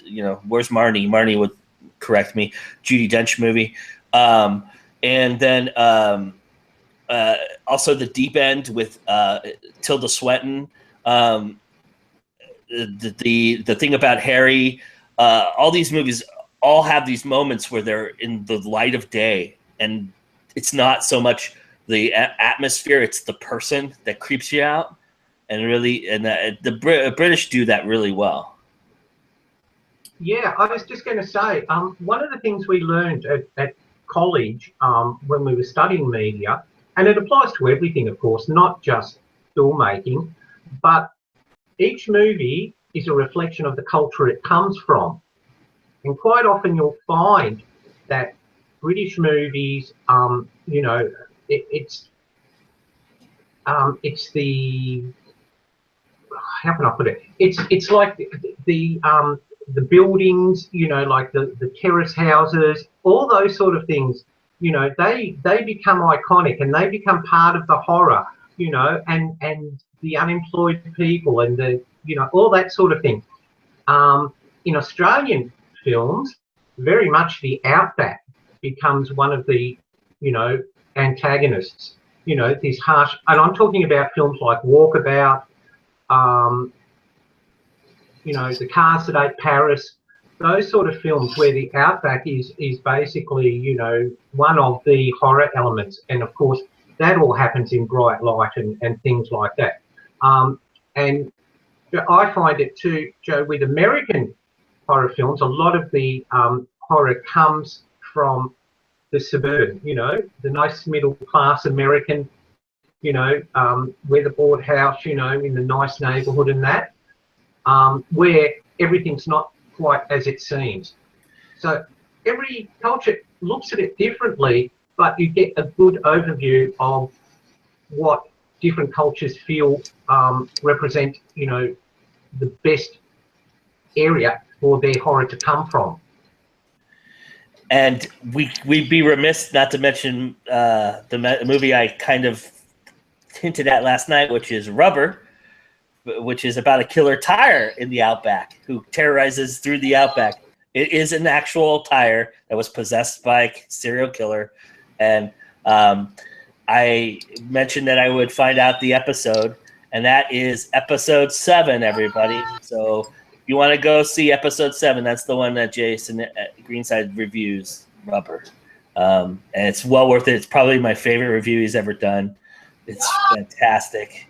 You know, Where's Marnie? Marnie would correct me. Judi Dench movie. And then also The Deep End with Tilda Swinton. The thing about Harry. All these movies all have these moments where they're in the light of day, and it's not so much the atmosphere, it's the person that creeps you out. And really, and the British do that really well. Yeah, I was just going to say, one of the things we learned at college when we were studying media, and it applies to everything, of course, not just filmmaking, but each movie is a reflection of the culture it comes from. And quite often you'll find that British movies, you know, it's the, how can I put it? It's like the buildings, you know, like the terrace houses, all those sort of things, you know, they become iconic and they become part of the horror, you know, and the unemployed people and the, you know, all that sort of thing. In Australian films, very much the outback becomes one of the, you know, antagonists, you know, these harsh, and I'm talking about films like Walkabout, you know, The Cars That Ate Paris, those sort of films where the outback is basically, you know, one of the horror elements. And of course, that all happens in bright light and things like that. And I find it too, Joe, with American horror films, a lot of the horror comes from the suburban, you know, the nice middle class American, you know, weatherboard house, you know, in the nice neighborhood and that, where everything's not quite as it seems. So every culture looks at it differently, but you get a good overview of what different cultures feel represent, you know, the best area for their horror to come from. And we'd be remiss not to mention the movie I kind of hinted at last night, which is Rubber, which is about a killer tire in the outback who terrorizes through the outback. It is an actual tire that was possessed by a serial killer. And I mentioned that I would find out the episode, and that is episode 7, everybody. So if you want to go see episode 7, that's the one that Jason at Greenside reviews, Rubber. And it's well worth it. It's probably my favorite review he's ever done. It's fantastic.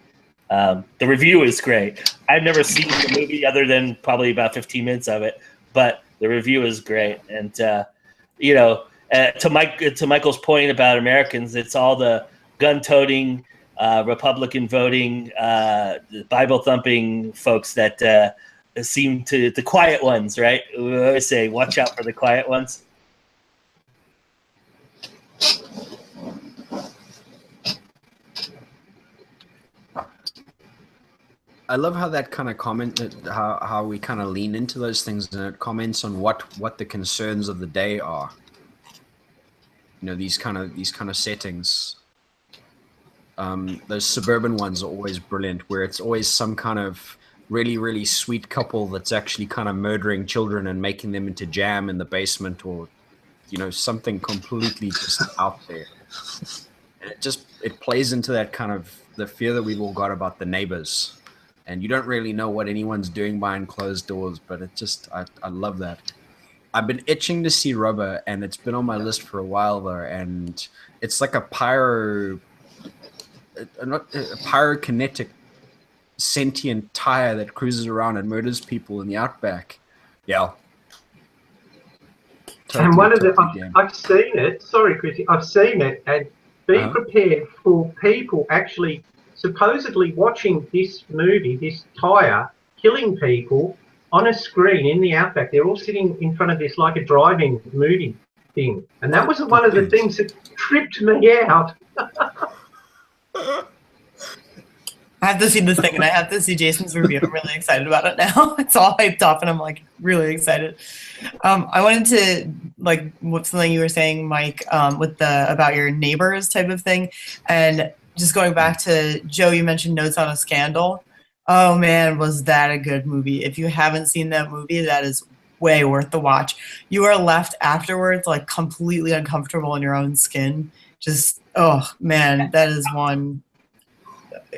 The review is great. I've never seen the movie other than probably about 15 minutes of it, but the review is great. And to Michael's point about Americans, it's all the gun-toting, Republican voting, Bible thumping folks that seem to the quiet ones, right? We always say, watch out for the quiet ones. I love how that kind of comment, how we kind of lean into those things, and it comments on what the concerns of the day are. These kind of settings. Those suburban ones are always brilliant, where it's always some kind of really, really sweet couple that's actually kind of murdering children and making them into jam in the basement, or something completely just out there. And it plays into that kind of the fear that we've all got about the neighbors. And you don't really know what anyone's doing behind closed doors, but I love that. I've been itching to see Rubber, and it's been on my list for a while though, and it's like a pyrokinetic sentient tire that cruises around and murders people in the outback. Yeah. And one of I've seen it. Sorry, Chrissy, I've seen it, and be prepared for people actually supposedly watching this movie, this tire, killing people on a screen in the outback. They're all sitting in front of this like a driving movie thing. And that was one of the things that tripped me out. I have to see this thing, and I have to see Jason's review. I'm really excited about it now. It's all hyped up, and I'm like really excited. I wanted to what's something you were saying, Mike, with about your neighbors type of thing, and just going back to Joe, you mentioned Notes on a Scandal. Oh man, was that a good movie? If you haven't seen that movie, that is way worth the watch. You are left afterwards like completely uncomfortable in your own skin. Just, oh man, that is one.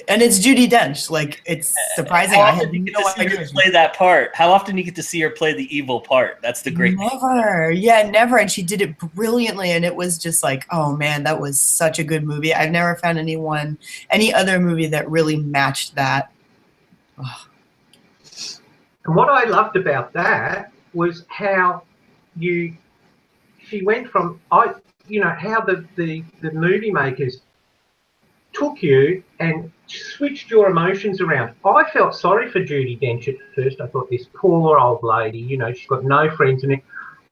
And it's Judi Dench. Like, it's surprising. How often do you get to see her play that part? How often do you get to see her play the evil part? That's the great thing. Never. Yeah, never. And she did it brilliantly. And it was just like, oh man, that was such a good movie. I've never found any other movie that really matched that. Oh. And what I loved about that was how she went from, how the movie makers took you and switched your emotions around. I felt sorry for Judi Dench at first. I thought, this poor old lady, she's got no friends in it,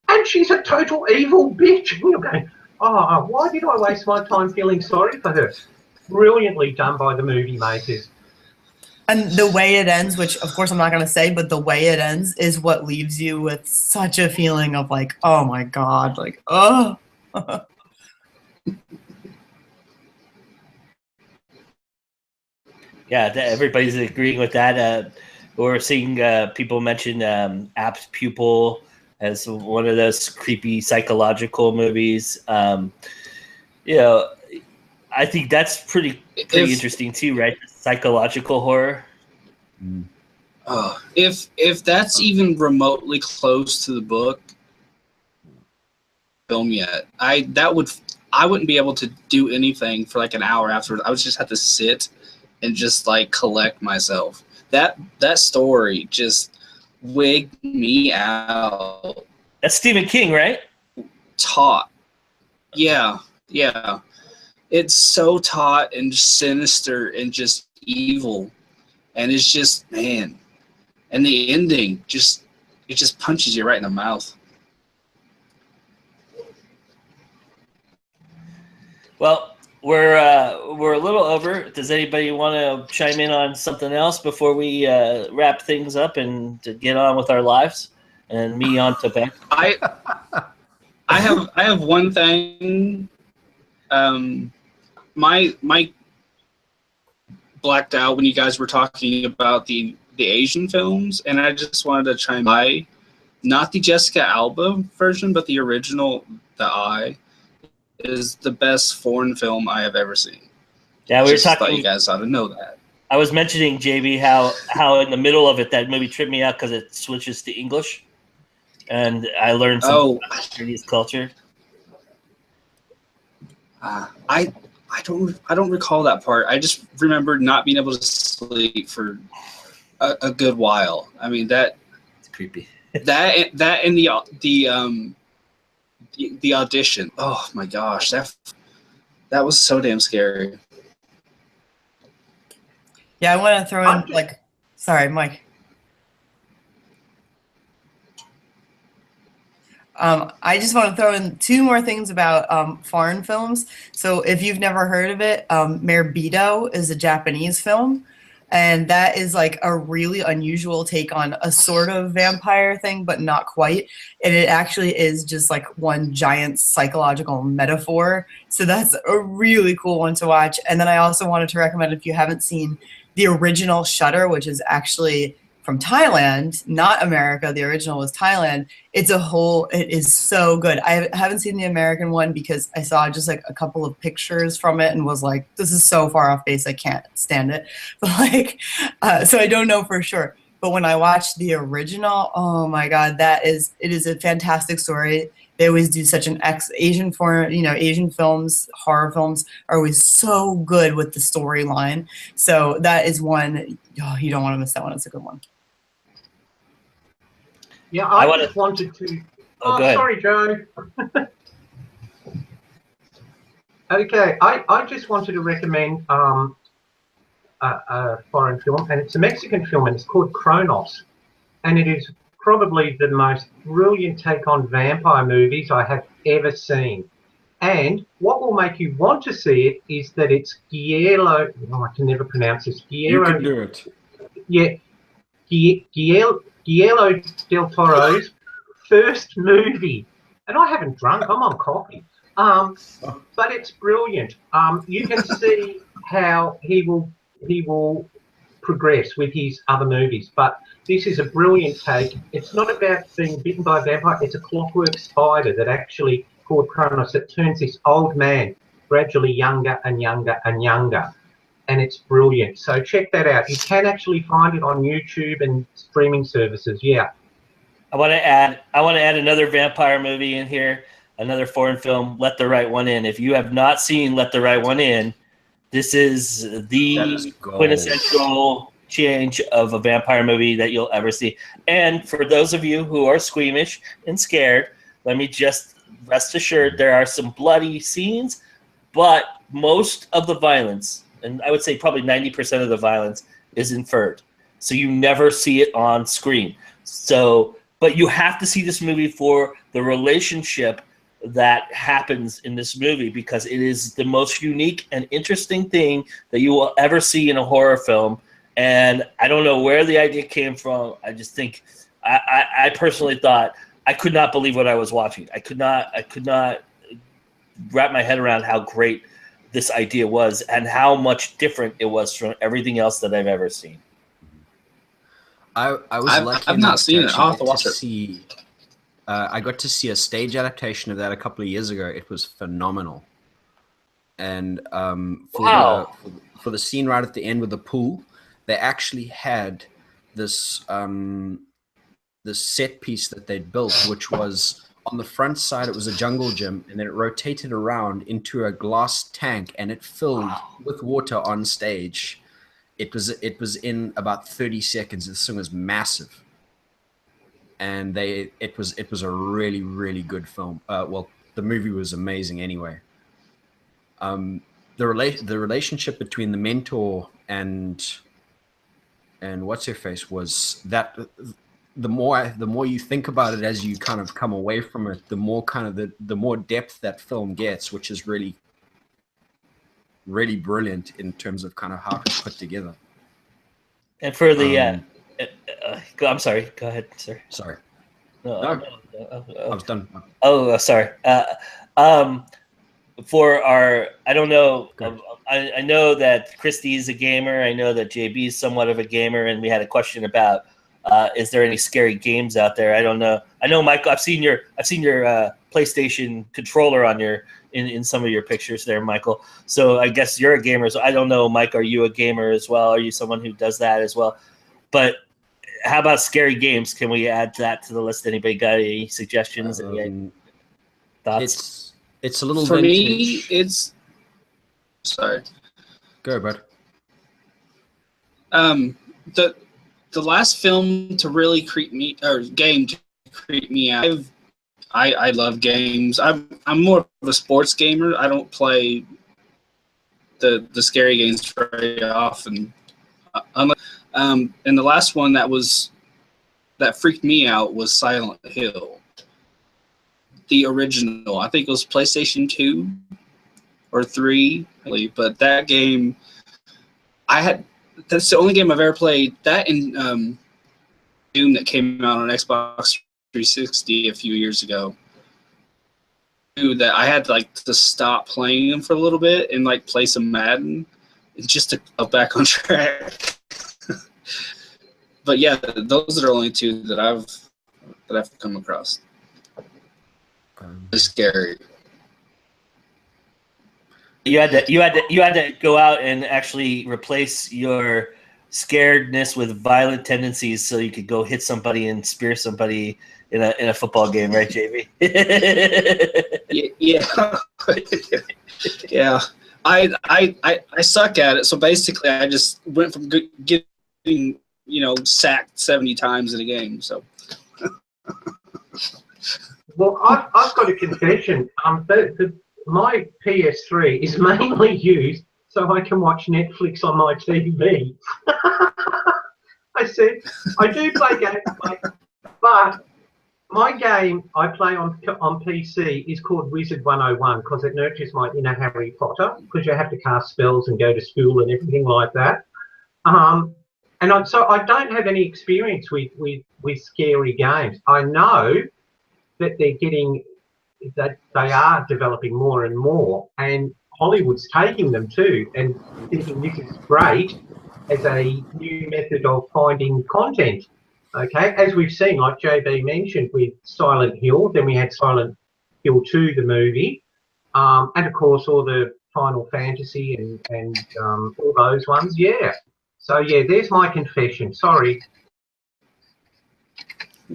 and she's a total evil bitch. And you're going, oh, why did I waste my time feeling sorry for her? Brilliantly done by the movie makers. And the way it ends, which of course I'm not going to say, but the way it ends is what leaves you with such a feeling of like, oh my God, like, oh. Yeah, everybody's agreeing with that. We're seeing people mention Apt Pupil as one of those creepy psychological movies. I think that's pretty interesting too, right? Psychological horror. If that's even remotely close to the book film yet, I wouldn't be able to do anything for like an hour afterwards. I would just have to sit and just like collect myself. That story just wigged me out. That's Stephen King, right? Taut. Yeah. It's so taut and sinister and just evil. And it's just, man. And the ending it just punches you right in the mouth. Well, we're a little over. Does anybody want to chime in on something else before we wrap things up and to get on with our lives and me on to bed? I have one thing. My blacked out when you guys were talking about the Asian films, and I just wanted to chime by, not the Jessica Alba version, but the original, The Eye, is the best foreign film I have ever seen. Yeah, we were talking. Thought you guys ought to know that. I was mentioning, JB, how in the middle of it that movie tripped me out because it switches to English, and I learned some about Chinese culture. I don't recall that part. I just remember not being able to sleep for a good while. I mean it's creepy. that and the audition. Oh my gosh, that was so damn scary. Yeah, I want to throw in like, sorry, Mike. I just want to throw in 2 more things about foreign films. So if you've never heard of it, Merbito is a Japanese film. And that is like a really unusual take on a sort of vampire thing, but not quite. And it actually is just like one giant psychological metaphor. So that's a really cool one to watch. And then I also wanted to recommend, if you haven't seen the original Shutter, which is actually from Thailand, not America. The original was Thailand. It is so good. I haven't seen the American one because I saw just like a couple of pictures from it and was like, this is so far off base, I can't stand it. But like, so I don't know for sure. But when I watched the original, oh my God, it is a fantastic story. They always do such an Asian films, horror films are always so good with the storyline. So that is one, you don't want to miss that one. It's a good one. Yeah, I just wanted to. Oh, go ahead. Sorry, Joe. Okay, I just wanted to recommend a foreign film, and it's a Mexican film, and it's called Kronos, and it is probably the most brilliant take on vampire movies I have ever seen. And what will make you want to see it is that it's Guillermo. Oh, I can never pronounce this. You can do it. Yeah, Guillermo del Toro's first movie, and I haven't drunk. I'm on coffee. But it's brilliant. You can see how he will progress with his other movies. But this is a brilliant take. It's not about being bitten by a vampire. It's a clockwork spider that actually, called Kronos, that turns this old man gradually younger and younger and younger. And it's brilliant. So check that out. You can actually find it on YouTube and streaming services. Yeah. I want to add another vampire movie in here, another foreign film, Let the Right One In. If you have not seen Let the Right One In, this is the quintessential change of a vampire movie that you'll ever see. And for those of you who are squeamish and scared, let me just rest assured there are some bloody scenes, but most of the violence, and I would say probably 90% of the violence, is inferred. So you never see it on screen. So, but you have to see this movie for the relationship that happens in this movie, because it is the most unique and interesting thing that you will ever see in a horror film. And I don't know where the idea came from. I just think I personally thought, I could not believe what I was watching. I could not wrap my head around how great this idea was and how much different it was from everything else that I've ever seen. I've not seen it. I'll have to watch it. I got to see a stage adaptation of that a couple of years ago. It was phenomenal. And for the scene right at the end with the pool, they actually had this this set piece that they'd built, which was on the front side, it was a jungle gym, and then it rotated around into a glass tank, and it filled with water on stage. It was in about 30 seconds. This thing was massive, and it was a really, really good film. Well, the movie was amazing anyway. The relationship between the mentor and what's her face was that the more you think about it as you kind of come away from it, the more kind of the more depth that film gets, which is really, really brilliant in terms of kind of how it's put together. And for the I'm sorry, go ahead, sir. Sorry. No. I was done. Oh, sorry. For our, I don't know, I know that Christy is a gamer. I know that JB is somewhat of a gamer, and we had a question about is there any scary games out there? I don't know. I know, Michael. I've seen your PlayStation controller on your in some of your pictures there, Michael. So I guess you're a gamer. So I don't know, Mike. Are you a gamer as well? Are you someone who does that as well? But how about scary games? Can we add that to the list? Anybody got any suggestions? Any thoughts? It's a little for vintage. me. It's Sorry. Go, bud. The last film to really game to creep me out. I love games. I'm more of a sports gamer. I don't play the scary games very often. And the last one that freaked me out was Silent Hill. The original. I think it was PlayStation 2 or 3, but that game that's the only game I've ever played. That and Doom that came out on Xbox 360 a few years ago. That I had to stop playing them for a little bit and play some Madden just to go back on track. But yeah, those are the only two that I've come across. It's scary. You had to go out and actually replace your scaredness with violent tendencies so you could go hit somebody and spear somebody in a football game, right, JV? Yeah. Yeah. I suck at it, so basically I just went from getting sacked 70 times in a game. So. Well, I've got a confession. My PS3 is mainly used so I can watch Netflix on my TV. I said I do play games, but my game I play on PC is called Wizard 101 because it nurtures my inner Harry Potter, because you have to cast spells and go to school and everything like that. So I don't have any experience with scary games. I know that they are developing more and more, and Hollywood's taking them too and thinking this is great as a new method of finding content. Okay, as we've seen, like JB mentioned, with Silent Hill, then we had Silent Hill 2, the movie, and of course all the Final Fantasy and all those ones. Yeah. So yeah, there's my confession. Sorry.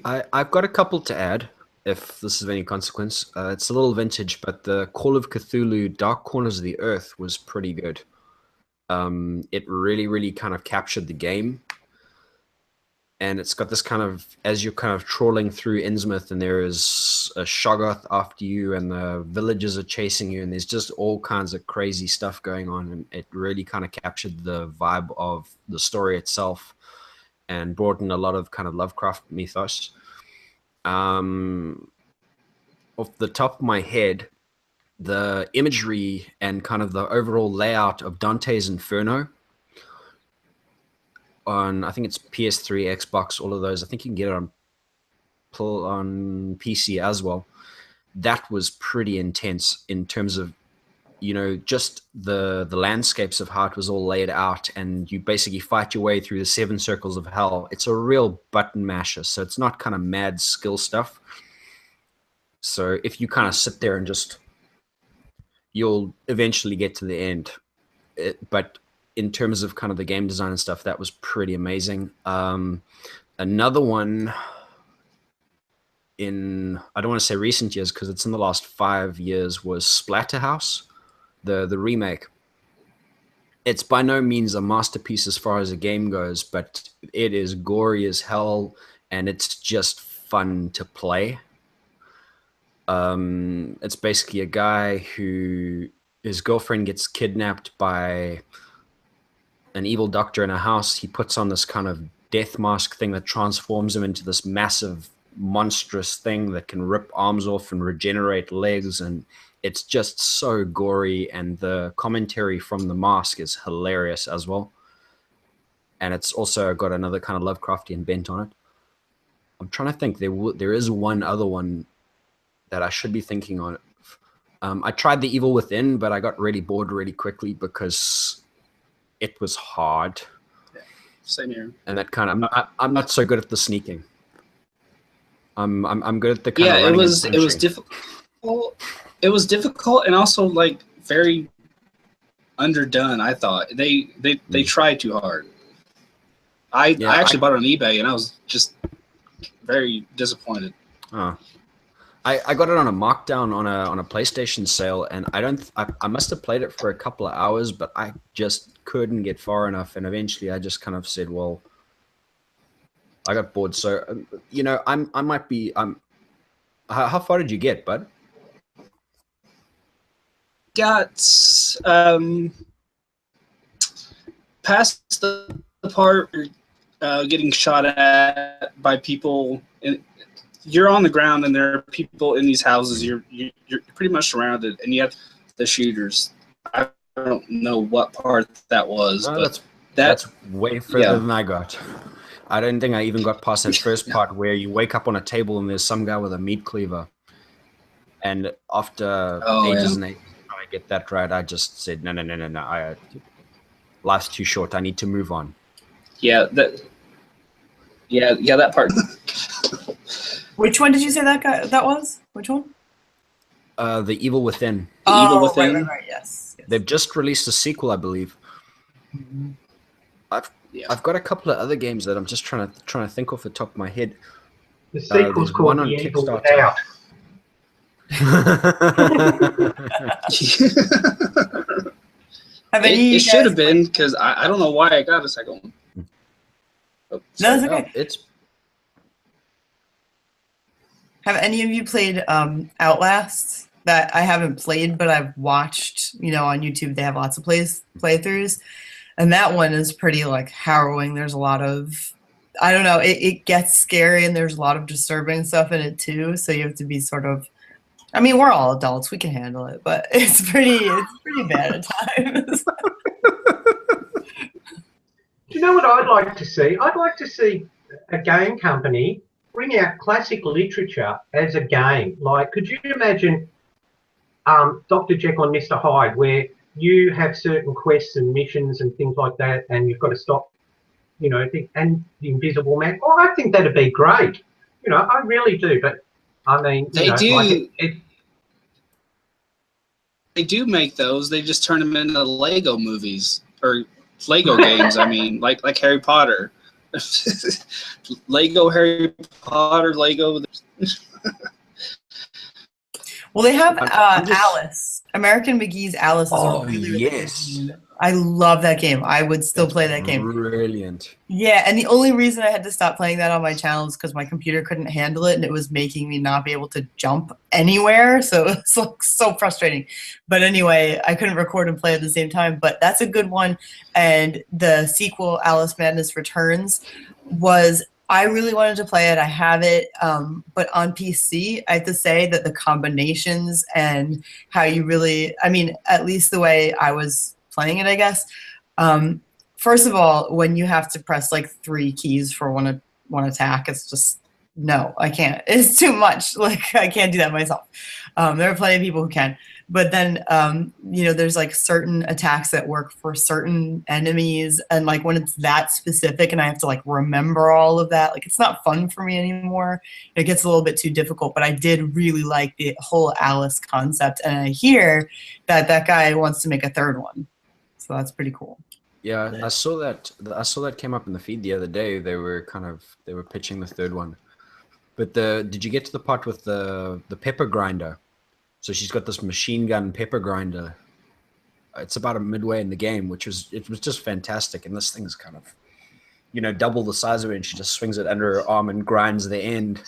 I've got a couple to add, if this is of any consequence. It's a little vintage, but the Call of Cthulhu Dark Corners of the Earth was pretty good. It really, really kind of captured the game. And it's got this kind of, as you're kind of trawling through Innsmouth and there is a Shoggoth after you and the villagers are chasing you and there's just all kinds of crazy stuff going on. And it really kind of captured the vibe of the story itself and brought in a lot of kind of Lovecraft mythos. Off the top of my head, the imagery and kind of the overall layout of Dante's Inferno on, I think it's PS3, Xbox, all of those. I think you can get it on PC as well. That was pretty intense in terms of, just the landscapes of how it was all laid out, and you basically fight your way through the 7 circles of hell. It's a real button masher, so it's not kind of mad skill stuff. So if you kind of sit there and you'll eventually get to the end. But in terms of kind of the game design and stuff, that was pretty amazing. Another one in, I don't want to say recent years because it's in the last 5 years, was Splatterhouse, the remake. It's by no means a masterpiece as far as a game goes, but it is gory as hell and it's just fun to play. It's basically a guy who, his girlfriend gets kidnapped by an evil doctor in a house. He puts on this kind of death mask thing that transforms him into this massive monstrous thing that can rip arms off and regenerate legs, and it's just so gory, and the commentary from the mask is hilarious as well. And it's also got another kind of Lovecraftian bent on it. I'm trying to think, there is one other one that I should be thinking on. I tried The Evil Within, but I got really bored really quickly because it was hard. Yeah, same here. And that kind of, I'm not so good at the sneaking. I'm good at the kind of it was difficult. It was difficult and also very underdone. I thought they tried too hard. I actually bought it on eBay and I was just very disappointed. I got it on a markdown on a PlayStation sale, and I must have played it for a couple of hours, but I just couldn't get far enough, and eventually I just kind of said, well, I got bored. So how far did you get, bud? Got past the part where getting shot at by people, and you're on the ground and there are people in these houses. You're pretty much surrounded, and you have the shooters. I don't know what part that was, but that's way further than I got. I don't think I even got past that first part where you wake up on a table and there's some guy with a meat cleaver. And after ages and ages trying to get that right, I just said, no. Life's too short. I need to move on. Yeah, that part. Which one did you say that was? Which one? The Evil Within. The Evil Within. Right, yes. They've just released a sequel, I believe. Mm-hmm. I've got a couple of other games that I'm just trying to think off the top of my head. The sequel's called The Evil Without. It should have been, because I don't know why I got a second one. No, that's okay. It's. Have any of you played Outlast? That I haven't played, but I've watched. On YouTube, they have lots of playthroughs, and that one is pretty like harrowing. There's a lot of, I don't know, it gets scary, and there's a lot of disturbing stuff in it too. So you have to be sort of. I mean, we're all adults; we can handle it, but it's pretty bad at times. Do you know what I'd like to see? I'd like to see a game company bring out classic literature as a game. Like, could you imagine Dr. Jekyll and Mr. Hyde, where you have certain quests and missions and things like that, and you've got to stop, and the Invisible Man? Oh, I think that'd be great. I really do, but I mean, they do. They do make those. They just turn them into Lego movies or Lego games. I mean, like Harry Potter. Lego Harry Potter, Lego. Well, they have Alice. American McGee's Alice is a really yes. good game. I love that game. I would still play that game. Brilliant. Yeah, and the only reason I had to stop playing that on my channel is because my computer couldn't handle it, and it was making me not be able to jump anywhere. So it's like so frustrating. But anyway, I couldn't record and play at the same time. But that's a good one. And the sequel, Alice Madness Returns, I really wanted to play it. I have it, but on PC, I have to say that the combinations and how you really, I mean, at least the way I was playing it, I guess. First of all, when you have to press like 3 keys for one attack, it's just, no, I can't. It's too much. Like, I can't do that myself. There are plenty of people who can. But then, there's like certain attacks that work for certain enemies. And like when it's that specific and I have to like remember all of that, like it's not fun for me anymore. It gets a little bit too difficult. But I did really like the whole Alice concept. And I hear that guy wants to make a 3rd one. So that's pretty cool. Yeah, I saw that came up in the feed the other day. They were pitching the 3rd one. But did you get to the part with the pepper grinder? So she's got this machine gun pepper grinder. It's about a midway in the game, it was just fantastic. And this thing's kind of, double the size of it, and she just swings it under her arm and grinds the end.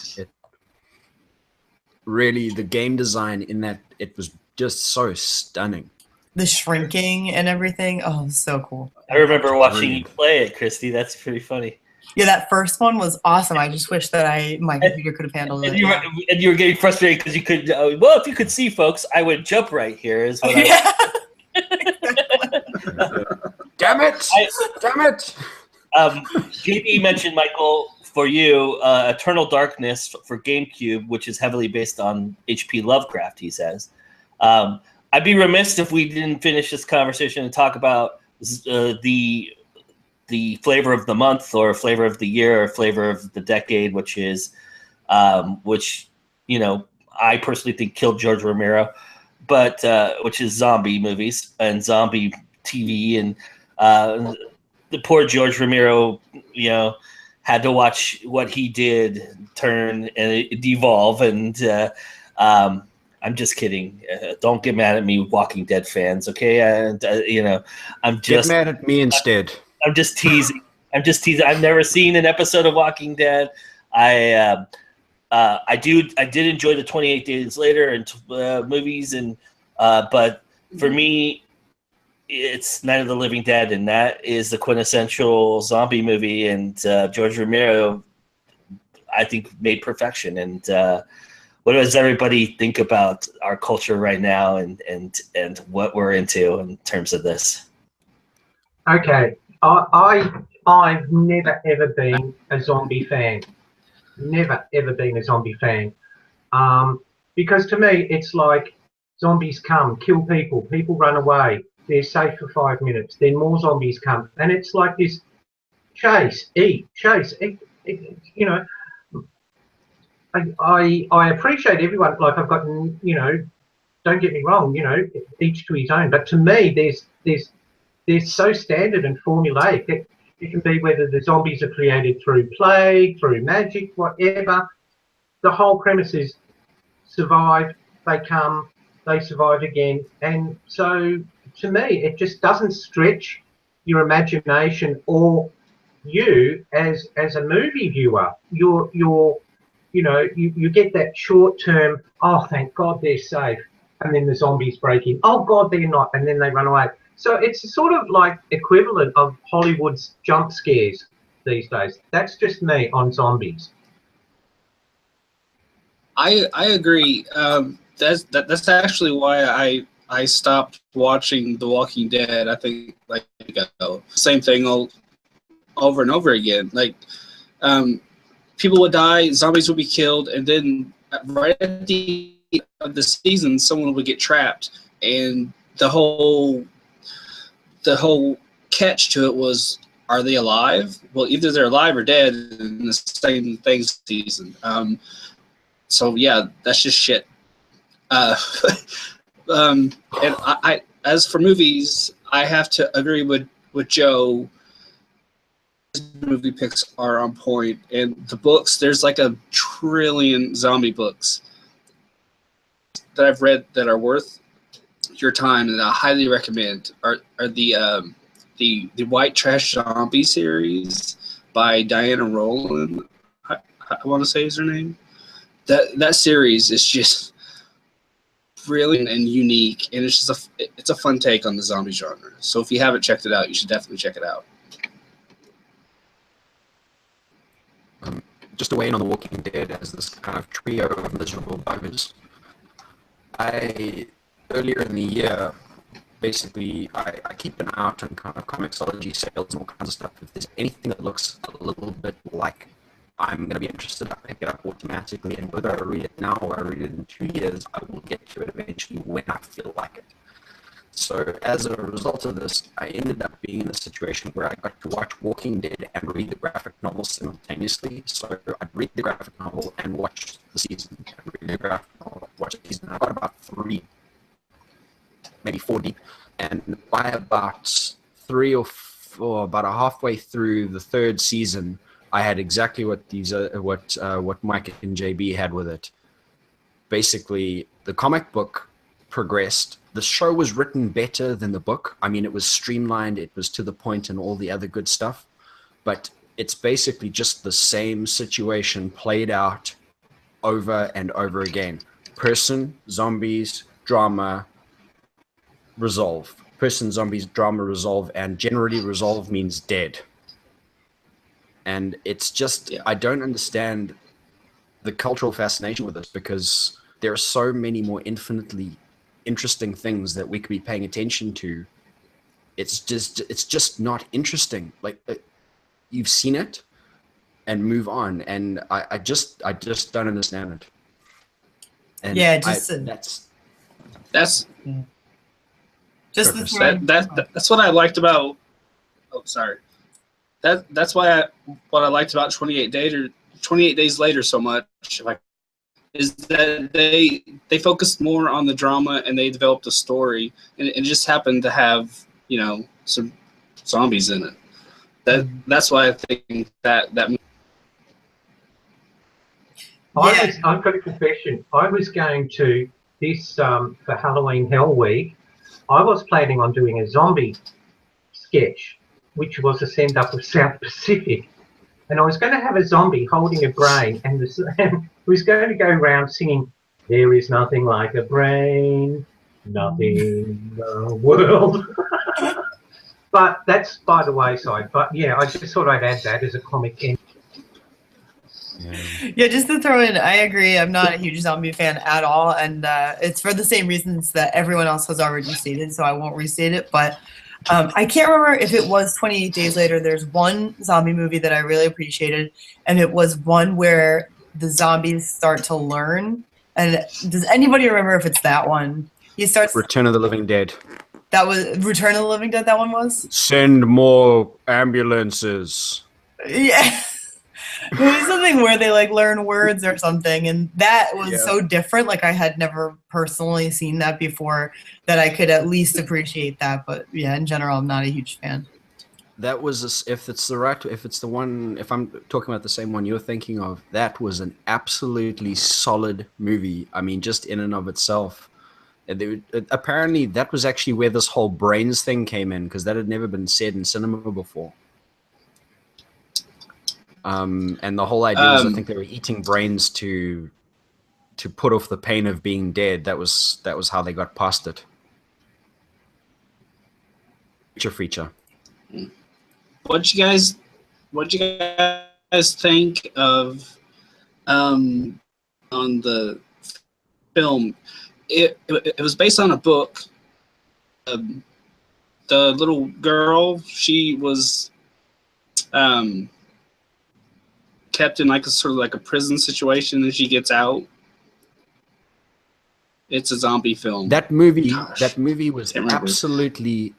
Really, the game design in that, it was just so stunning. The shrinking and everything. Oh, so cool. I remember watching you play it, Christy. That's pretty funny. Yeah, that first one was awesome. I just wish that my computer could have handled it. And you were getting frustrated because you could. Well, if you could see, folks, I would jump right here. Is what Damn it! Damn it! JB mentioned, Michael, for you, Eternal Darkness for GameCube, which is heavily based on H.P. Lovecraft. He says. I'd be remiss if we didn't finish this conversation and talk about the flavor of the month, or flavor of the year, or flavor of the decade, which is, I personally think killed George Romero, but which is zombie movies and zombie TV, and the poor George Romero, had to watch what he did turn and devolve, and I'm just kidding. Don't get mad at me, Walking Dead fans. Okay, I'm just get mad at me instead. I'm just teasing. I've never seen an episode of Walking Dead. I did enjoy the 28 Days Later and movies, and but for me, it's Night of the Living Dead, and that is the quintessential zombie movie. And George Romero, I think, made perfection. And what does everybody think about our culture right now, and what we're into in terms of this? Okay, I've never ever been a zombie fan. Never ever been a zombie fan. Because to me, it's like zombies come, kill people, people run away, they're safe for 5 minutes, then more zombies come, and it's like this chase, eat, you know. I appreciate everyone. Like, I've got, you know, don't get me wrong, you know, each to his own. But to me, they're so standard and formulaic. It can be whether the zombies are created through plague, through magic, whatever. The whole premise is survive, they come, they survive again. And so, to me, it just doesn't stretch your imagination or you as a movie viewer. You know, you get that short term, oh, thank God they're safe, and then the zombies break in, oh God, they're not, and then they run away. So it's sort of like equivalent of Hollywood's jump scares these days. That's just me on zombies. I agree. That's actually why I stopped watching The Walking Dead. I think like same thing over and over again. Like people would die, zombies would be killed, and then right at the end of the season, someone would get trapped, and the whole catch to it was, are they alive? Well, either they're alive or dead in the same thing season. So yeah, that's just shit. And I as for movies, I have to agree with Joe. Movie picks are on point, and the books, there's like 1 trillion zombie books that I've read that are worth your time, and I highly recommend are the White Trash Zombie series by Diana Rowland. I want to say is her name. That series is just brilliant and unique, and it's just it's a fun take on the zombie genre. So if you haven't checked it out, you should definitely check it out. Just to weigh in on The Walking Dead as this kind of trio of miserable buggers. Earlier in the year, basically, I keep an eye out on kind of comiXology sales and all kinds of stuff. If there's anything that looks a little bit like I'm going to be interested, I pick it up automatically, and whether I read it now or I read it in 2 years, I will get to it eventually when I feel like it. So as a result of this, I ended up being in a situation where I got to watch Walking Dead and read the graphic novel simultaneously. So I'd read the graphic novel and watch the season. I'd read the graphic novel, watch the season. I got about 3, maybe 4 deep. And by about 3 or 4, about halfway through the 3rd season, I had exactly what what Mike and JB had with it. Basically, the comic book progressed. The show was written better than the book. I mean, it was streamlined, it was to the point, and all the other good stuff. But it's basically just the same situation played out over and over again. Person, zombies, drama, resolve. Person, zombies, drama, resolve, and generally resolve means dead. And it's just, I don't understand the cultural fascination with this, because there are so many more infinitely interesting things that we could be paying attention to. It's just not interesting. Like, you've seen it and move on, and I just don't understand it. And yeah, that's just that's what I liked about. Oh, sorry. That's why what I liked about 28 Days Later so much, is that they focused more on the drama and they developed a story, and it just happened to have, you know, some zombies in it. That's why I think that I've got a confession. I was going to this for Halloween Hell Week. I was planning on doing a zombie sketch, which was a send up of South Pacific, and I was going to have a zombie holding a brain, and was going to go around singing, "There is nothing like a brain, nothing in the world." But that's by the wayside. But yeah, I just thought I'd add that as a comic end. Yeah, just to throw in, I agree. I'm not a huge zombie fan at all, and it's for the same reasons that everyone else has already stated, so I won't restate it. But I can't remember if it was 28 Days Later. There's one zombie movie that I really appreciated, and it was one where the zombies start to learn. And does anybody remember if it's that one? He starts. Return of the Living Dead. That was Return of the Living Dead. That one was. Send more ambulances. Yeah. It was something where they like learn words or something, and that was so different. Like I had never personally seen that before, that I could at least appreciate that. But yeah, in general, I'm not a huge fan. That was if I'm talking about the same one you're thinking of, that was an absolutely solid movie. I mean, just in and of itself. Apparently, that was actually where this whole brains thing came in, because that had never been said in cinema before. And the whole idea was, I think they were eating brains to put off the pain of being dead. That was how they got past it. Feature. What you guys think of on the film? It was based on a book. The little girl, she was kept in like a sort of like a prison situation, and she gets out. It's a zombie film. That movie was absolutely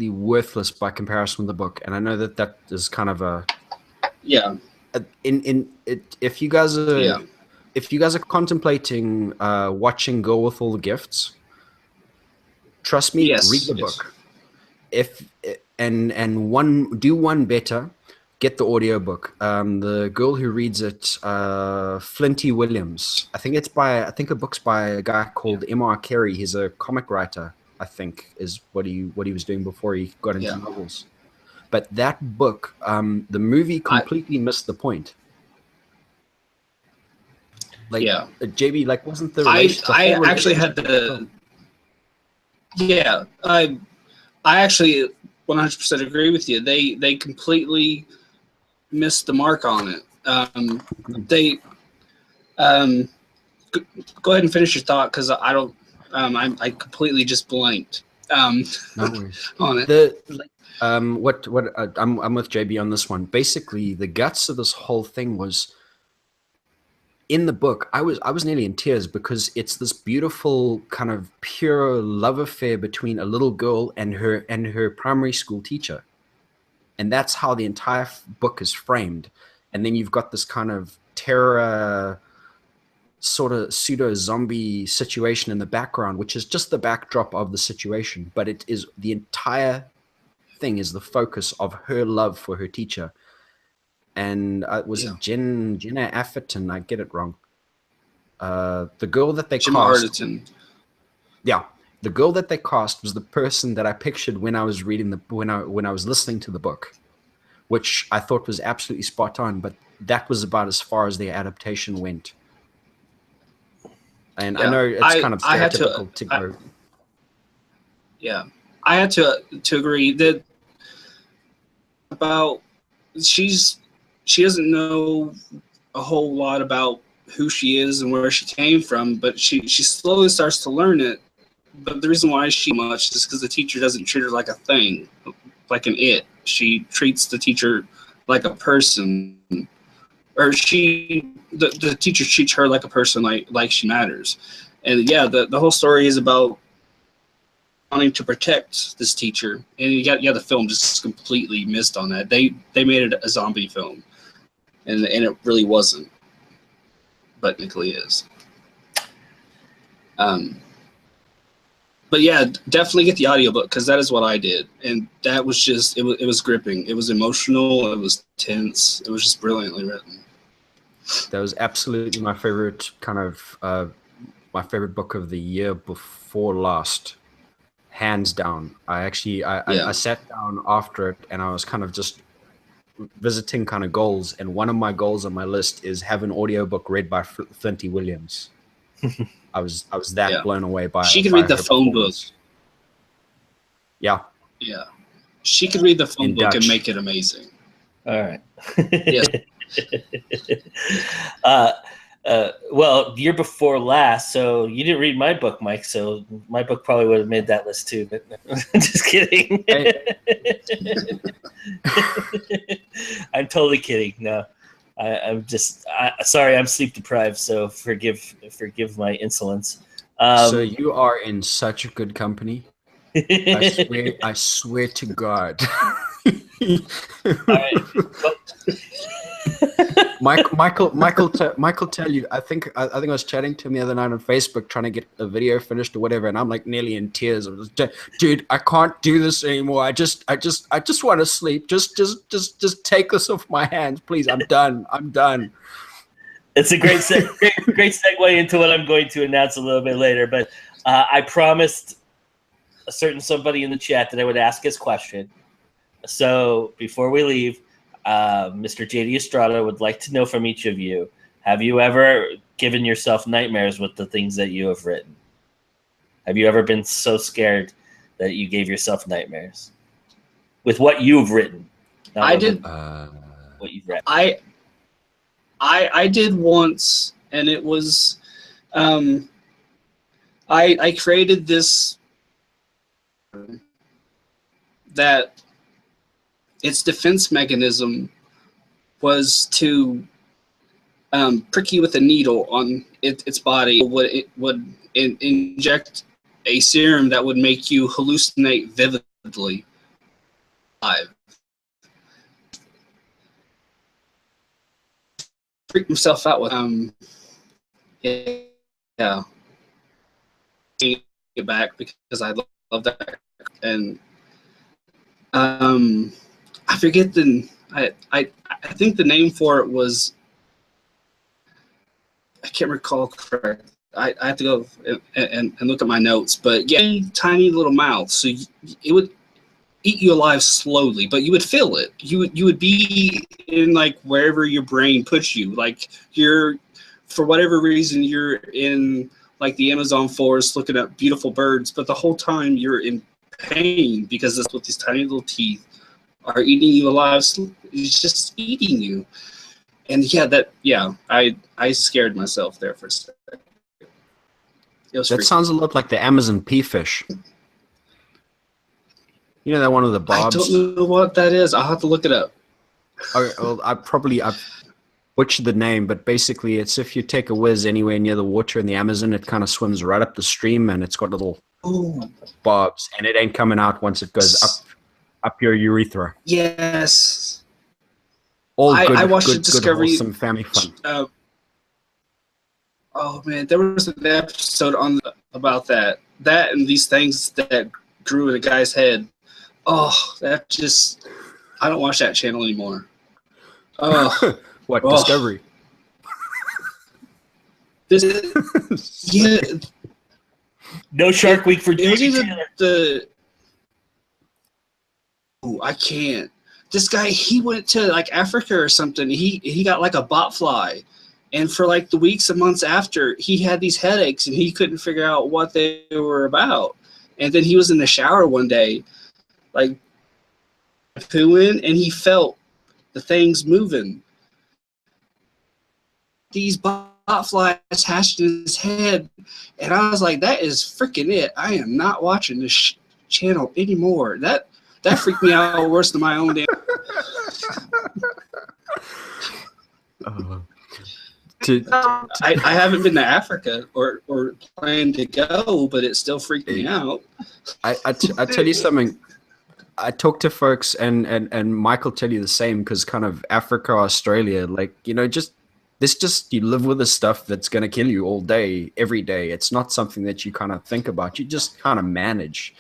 worthless by comparison with the book, and I know that is kind of a if you guys are contemplating watching Girl with All the Gifts, trust me, read the book. Do one better. Get the audiobook. The girl who reads it, Flinty Williams. I think the book's by a guy called M.R. Carey. He's a comic writer, I think, is what he was doing before he got into novels. But that book, the movie completely missed the point. Like, JB, like, wasn't the I actually had the I actually 100% agree with you. They completely missed the mark on it. Go ahead and finish your thought, because I don't. I completely just blanked no worries. on it. I'm with JB on this one. Basically, the guts of this whole thing was in the book. I was nearly in tears, because it's this beautiful kind of pure love affair between a little girl and her primary school teacher. And that's how the entire book is framed. And then you've got this kind of terror, sort of pseudo-zombie situation in the background, which is just the backdrop of the situation. But it is the entire thing is the focus of her love for her teacher. And it Jenna Atherton? I get it wrong. The girl that they cast. Yeah. The girl that they cast was the person that I pictured when I was reading when I was listening to the book, which I thought was absolutely spot on. But that was about as far as the adaptation went. And I know it's kind of stereotypical to go. I had to agree that about she doesn't know a whole lot about who she is and where she came from, but she slowly starts to learn it. But the reason why she much is because the teacher doesn't treat her like a thing, like an it. She treats the teacher like a person, or the teacher treats her like a person, like she matters. And the whole story is about wanting to protect this teacher. And the film just completely missed on that. They made it a zombie film, and it really wasn't, but technically is. But yeah, definitely get the audiobook, because that is what I did. And that was just, it was gripping. It was emotional. It was tense. It was just brilliantly written. That was absolutely my favorite kind of my favorite book of the year before last, hands down. I sat down after it and I was kind of just visiting kind of goals, and one of my goals on my list is have an audiobook read by Flinty Williams. I was that blown away by. She could read the phone book. Yeah. Yeah. She could read the phone book Dutch. and make it amazing. All right. Yes. Well, year before last, so you didn't read my book, Mike. So my book probably would have made that list too. But just kidding. I'm totally kidding. No, I'm just sorry. I'm sleep deprived, so forgive my insolence. So you are in such a good company. I swear to God. All right. Michael tell you. I think I was chatting to him the other night on Facebook trying to get a video finished or whatever, and I'm like nearly in tears. I was just, dude, I can't do this anymore. I just want to sleep. Just take this off my hands, please. I'm done. It's a great segue into what I'm going to announce a little bit later. But I promised a certain somebody in the chat that I would ask his question. So before we leave, Mr. J.D. Estrada would like to know from each of you, have you ever given yourself nightmares with the things that you have written? Have you ever been so scared that you gave yourself nightmares with what you've written? I did. What you've read. I did once, and it was, I created this that its defense mechanism was to prick you with a needle on its body. It would inject a serum that would make you hallucinate vividly. Freaked himself out with yeah. Get back because I love that, and I forget I think the name for it was, I can't recall correct. I have to go and look at my notes, but yeah, tiny little mouth, so it would eat you alive slowly, but you would feel it. You would be in like wherever your brain puts you, like you're, for whatever reason, you're in like the Amazon forest looking at beautiful birds, but the whole time you're in pain because that's what these tiny little teeth are eating you alive. It's just eating you. And I scared myself there for a second. That sounds a lot like the Amazon pea fish. You know that one of the bobs? I don't know what that is. I'll have to look it up. Okay, well, I've butchered the name, but basically it's if you take a whiz anywhere near the water in the Amazon, it kind of swims right up the stream, and it's got little bobs, and it ain't coming out once it goes up your urethra. Yes. All good, I watched good, Discovery. Good, wholesome family fun. Oh man, there was an episode about that and these things that grew in a guy's head. Oh, that just, I don't watch that channel anymore. Oh, what, Discovery? This is, yeah. No Shark Week for Jimmy Taylor. I can't. This guy, he went to like Africa or something. He got like a botfly, and for like the weeks and months after, he had these headaches and he couldn't figure out what they were about. And then he was in the shower one day, like pooing, and he felt the things moving. These botflies hatched in his head, and I was like, "That is freaking it! I am not watching this channel anymore." That freaked me out worse than my own damn. I haven't been to Africa or plan to go, but it still freaked me out. I tell you something. I talk to folks, and Michael tell you the same, because kind of Africa, Australia, like, you know, just you live with this stuff that's going to kill you all day, every day. It's not something that you kind of think about. You just kind of manage.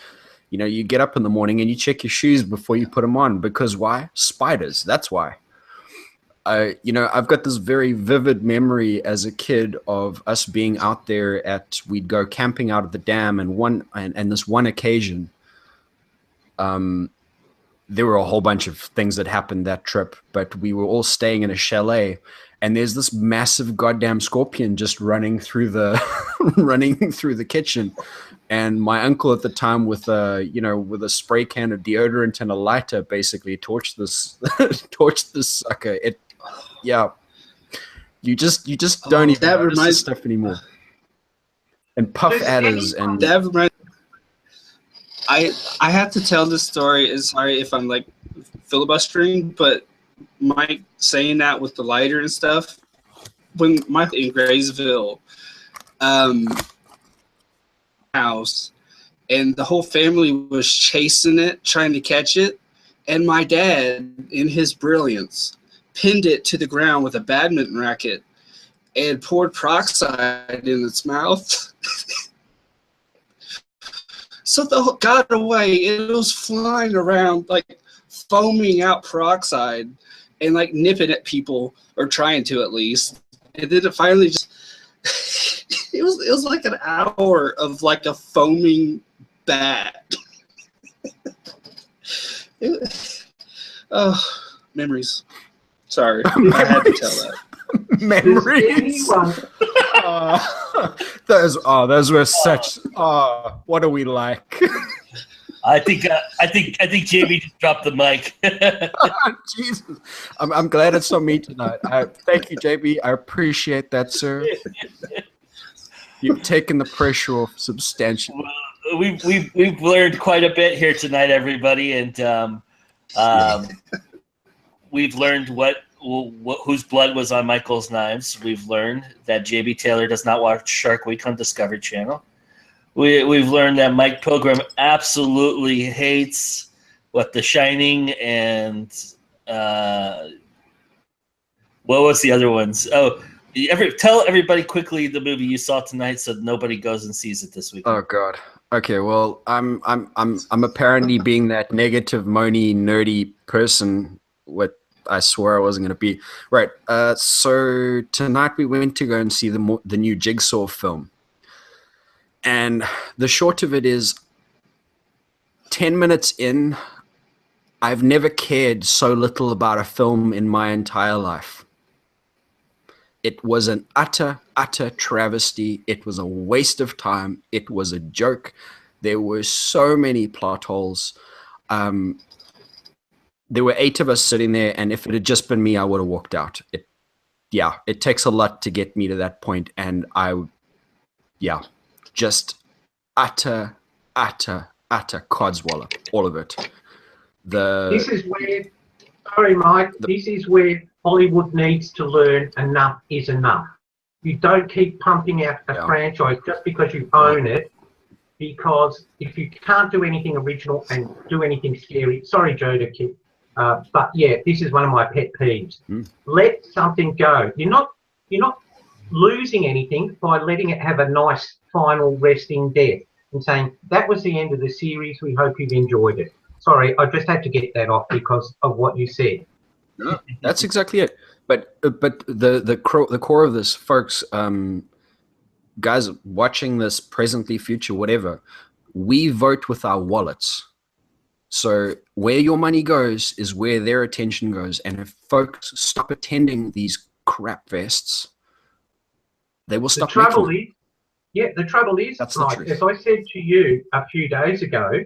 You know, you get up in the morning and you check your shoes before you put them on, because why? Spiders. That's why. I've got this very vivid memory as a kid of us being out there we'd go camping out at the dam, and this one occasion, there were a whole bunch of things that happened that trip, but we were all staying in a chalet, and there's this massive goddamn scorpion just running through the kitchen. And my uncle at the time, with a spray can of deodorant and a lighter, basically torched this sucker. You just don't even notice this stuff anymore. And puff adders and that reminds. I have to tell this story. And sorry if I'm like filibustering, but Mike saying that with the lighter and stuff. When Mike in Graysville, house, and the whole family was chasing it, trying to catch it, and my dad, in his brilliance, pinned it to the ground with a badminton racket and poured peroxide in its mouth. So the whole got away. It was flying around, like foaming out peroxide and like nipping at people, or trying to at least. And then it finally just it was like an hour of like a foaming bat. Memories. Sorry, I had to tell that. Memories. Those were such. What are we like? I think JB just dropped the mic. Jesus, I'm glad it's on me tonight. Thank you, JB. I appreciate that, sir. You've taken the pressure off substantially. We've learned quite a bit here tonight, everybody, and we've learned whose blood was on Michael's knives. We've learned that JB Taylor does not watch Shark Week on Discovery Channel. We've learned that Mike Pilgrim absolutely hates The Shining and what was the other ones? Oh, tell everybody quickly the movie you saw tonight, so nobody goes and sees it this week. Oh God. Okay. Well, I'm apparently being that negative, moany, nerdy person. What I swore I wasn't going to be. Right. So tonight we went to go and see the new Jigsaw film. And the short of it is, 10 minutes in, I've never cared so little about a film in my entire life. It was an utter travesty. It was a waste of time. It was a joke. There were so many plot holes. There were 8 of us sitting there, and if it had just been me, I would have walked out. It takes a lot to get me to that point, and just utter codswallop, all of it. This is where, sorry, Mike, this is where Hollywood needs to learn enough is enough. You don't keep pumping out a franchise just because you own it, because if you can't do anything original and do anything scary, sorry, Joe, to keep, but yeah, this is one of my pet peeves. Let something go. You're not losing anything by letting it have a nice final resting death and saying that was the end of the series. We hope you've enjoyed it. Sorry, I just had to get that off because of what you said. No, that's exactly it. But the core of this, folks, guys watching this, presently, future, whatever, we vote with our wallets. So where your money goes is where their attention goes. And if folks stop attending these crap fests, they will stop. The trouble is, like, as I said to you a few days ago,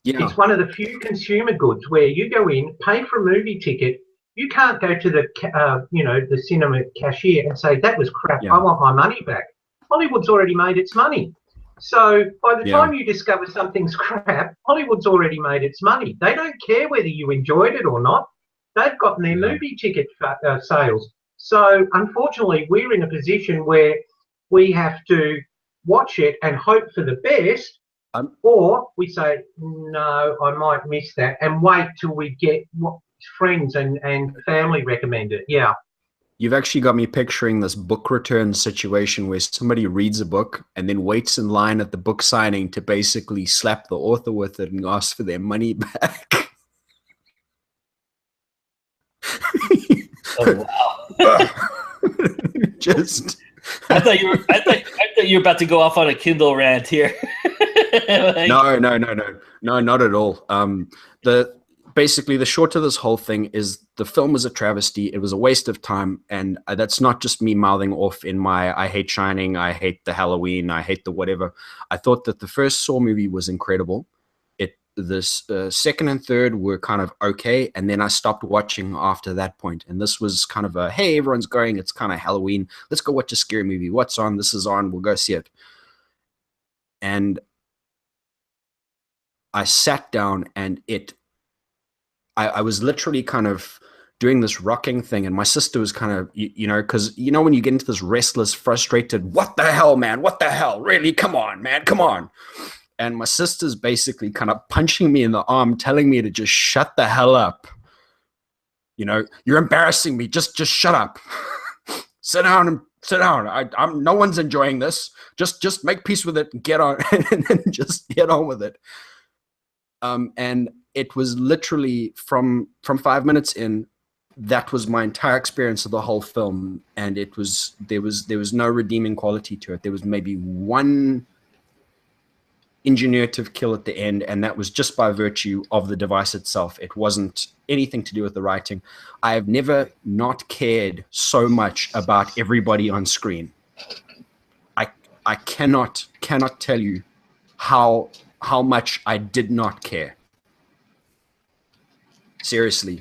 it's one of the few consumer goods where you go in, pay for a movie ticket, you can't go to the the cinema cashier and say that was crap. I want my money back. Hollywood's already made its money. So by the time you discover something's crap, Hollywood's already made its money. They don't care whether you enjoyed it or not. They've gotten their movie ticket sales. So unfortunately, we're in a position where we have to watch it and hope for the best, or we say, no, I might miss that, and wait till we get what friends and family recommend it. Yeah. You've actually got me picturing this book return situation where somebody reads a book and then waits in line at the book signing to basically slap the author with it and ask for their money back. Oh wow! Just. I thought you were about to go off on a Kindle rant here. Like, No, not at all. Basically the short of this whole thing is the film was a travesty. It was a waste of time, and that's not just me mouthing off in my I hate Shining, I hate the Halloween, I hate the whatever. I thought that the first Saw movie was incredible. This second and third were kind of okay, and then I stopped watching after that point. And this was kind of a, hey, everyone's going, it's kind of Halloween, let's go watch a scary movie. What's on? This is on, we'll go see it. And I sat down, and I was literally kind of doing this rocking thing, and my sister was kind of, you know, because you know when you get into this restless, frustrated, what the hell, man, what the hell, really, come on, man, come on. And my sister's basically kind of punching me in the arm, telling me to just shut the hell up. You know, you're embarrassing me. Just shut up. Sit down. No one's enjoying this. Just make peace with it and get on, and then just get on with it. And it was literally from 5 minutes in, that was my entire experience of the whole film. And there was no redeeming quality to it. There was maybe one ingenuitive kill at the end, and that was just by virtue of the device itself. It wasn't anything to do with the writing. I have never not cared so much about everybody on screen. I cannot tell you how much I did not care. Seriously.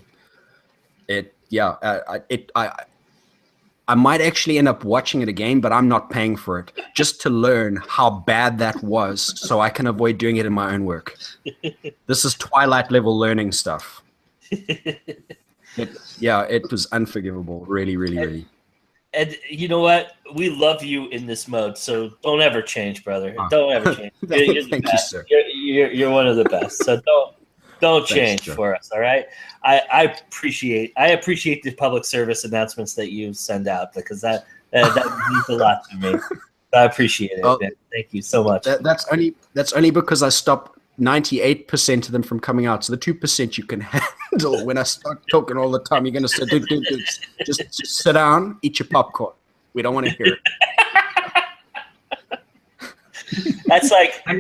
I might actually end up watching it again, but I'm not paying for it, just to learn how bad that was so I can avoid doing it in my own work. This is Twilight level learning stuff. It was unforgivable. Really, really, really. And you know what? We love you in this mode, so don't ever change, brother. Don't ever change. Thank you, sir. You're one of the best, so don't change for us, all right? I appreciate the public service announcements that you send out, because that means a lot to me. I appreciate it. Man. Thank you so much. That's only because I stopped 98% of them from coming out. So the 2% you can handle. When I start talking all the time, you're going to say, dude, just sit down, eat your popcorn. We don't want to hear it. That's what my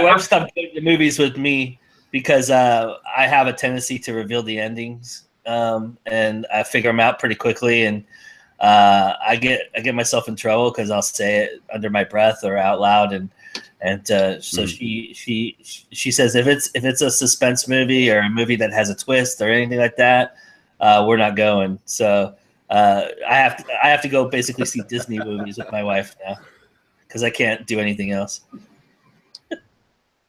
wife stopped going to movies with me, because I have a tendency to reveal the endings, and I figure them out pretty quickly, and I get myself in trouble because I'll say it under my breath or out loud, and so she says if it's a suspense movie or a movie that has a twist or anything like that, we're not going. So I have to go basically see Disney movies with my wife now, because I can't do anything else.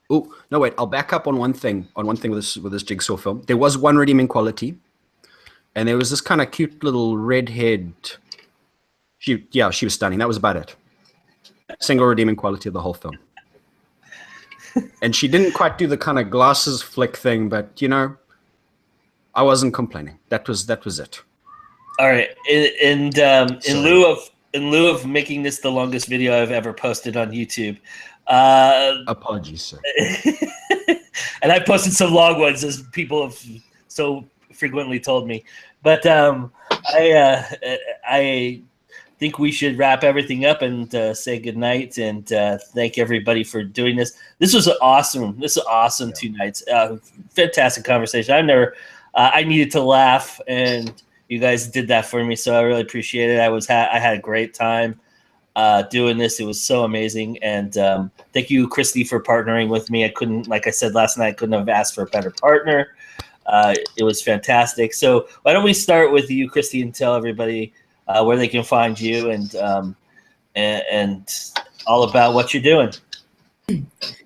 Oh, no, wait, I'll back up on one thing with this Jigsaw film. There was one redeeming quality, and there was this kind of cute little redhead. She was stunning. That was about it. Single redeeming quality of the whole film. And she didn't quite do the kind of glasses flick thing, but you know, I wasn't complaining. That was it. All right, in lieu of making this the longest video I've ever posted on YouTube. Apologies, sir. And I posted some long ones, as people have so frequently told me. But I think we should wrap everything up and say goodnight, and thank everybody for doing this. This was awesome. This is awesome. 2 nights. Fantastic conversation. I needed to laugh, and you guys did that for me, so I really appreciate it. I had a great time doing this. It was so amazing, and thank you, Christy, for partnering with me. Like I said last night, I couldn't have asked for a better partner. It was fantastic. So why don't we start with you, Christy, and tell everybody where they can find you and all about what you're doing.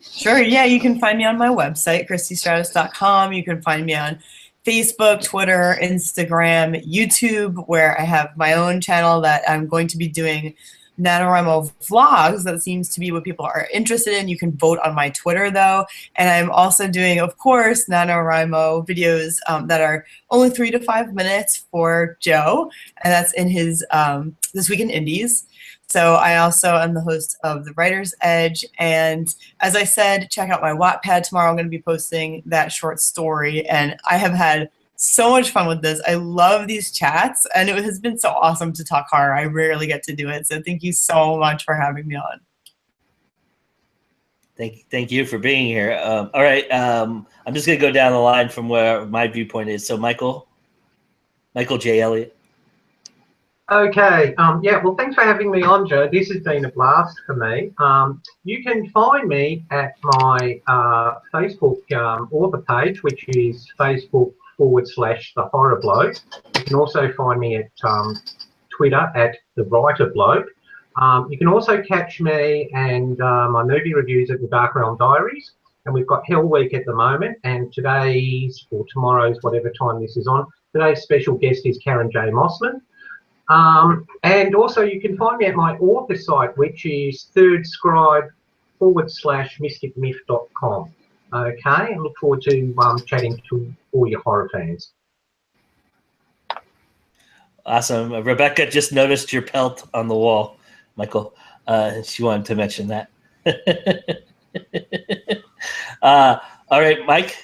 Sure. Yeah, you can find me on my website, christystratus.com. You can find me on Facebook, Twitter, Instagram, YouTube, where I have my own channel that I'm going to be doing NaNoWriMo vlogs. That seems to be what people are interested in. You can vote on my Twitter, though. And I'm also doing, of course, NaNoWriMo videos that are only 3 to 5 minutes for Joe. And that's in his This Week in Indies. So I also am the host of The Writer's Edge. And as I said, check out my Wattpad tomorrow. I'm going to be posting that short story. And I have had so much fun with this. I love these chats, and it has been so awesome to talk horror. I rarely get to do it, so thank you so much for having me on. Thank you for being here. All right, I'm just going to go down the line from where my viewpoint is. So Michael J. Eliott. Okay, yeah, well, thanks for having me on, Joe. This has been a blast for me. You can find me at my Facebook author page, which is Facebook.com/The Horror Bloke. You can also find me at Twitter at The Writer Bloke. You can also catch me and my movie reviews at the Dark Realm Diaries. And we've got Hell Week at the moment, and today's, or tomorrow's, whatever time this is on, today's special guest is Karen J. Mossman. And also you can find me at my author site, which is thirdscribe.com/mysticmyth.com. Okay, I look forward to chatting to all your horror fans. Awesome. Rebecca just noticed your pelt on the wall, Michael. She wanted to mention that. All right, Mike.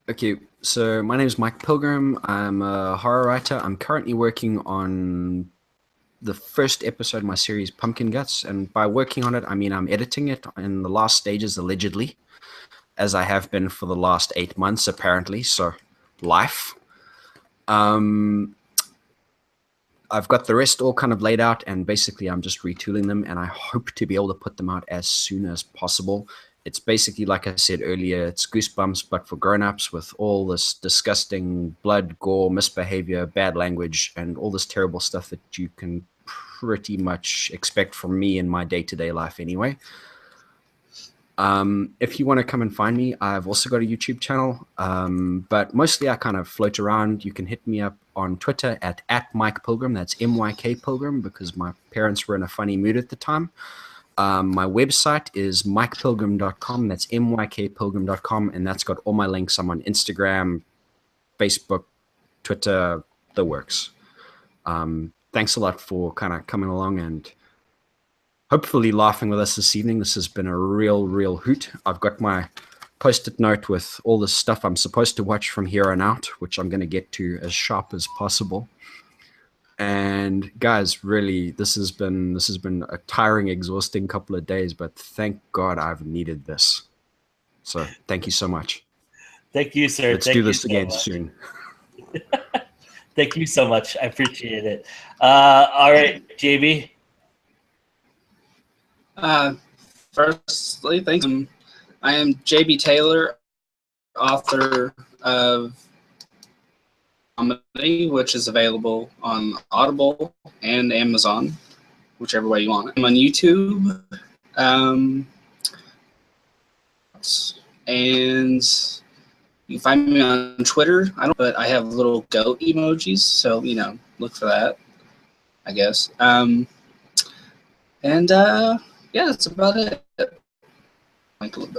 Okay, so my name is Mike Pilgrim. I'm a horror writer. I'm currently working on the first episode of my series, Pumpkin Guts. And by working on it, I mean I'm editing it in the last stages, allegedly, as I have been for the last 8 months, apparently. So, life. I've got the rest all kind of laid out, and basically I'm just retooling them, and I hope to be able to put them out as soon as possible. It's basically, like I said earlier, it's Goosebumps, but for grown-ups, with all this disgusting blood, gore, misbehavior, bad language, and all this terrible stuff that you can pretty much expect from me in my day-to-day life anyway. If you want to come and find me, I've also got a YouTube channel, but mostly I kind of float around. You can hit me up on Twitter at Mike Pilgrim. That's MYK Pilgrim, because my parents were in a funny mood at the time. My website is mikepilgrim.com. That's mykpilgrim.com, and that's got all my links. I'm on Instagram, Facebook, Twitter, the works. Thanks a lot for kind of coming along and hopefully laughing with us this evening. This has been a real hoot. I've got my post-it note with all the stuff I'm supposed to watch from here on out, which I'm going to get to as sharp as possible. And guys, really, this has been a tiring, exhausting couple of days, but thank God I've needed this. So thank you so much. Thank you, sir. Let's do this again soon. Thank you so much. I appreciate it. All right, JB. Firstly, thanks. I am JB Taylor, author of Comedy, which is available on Audible and Amazon, whichever way you want it. I'm on YouTube, and you can find me on Twitter. But I have little goat emojis, so look for that, I guess. Yeah, that's about it. Like a little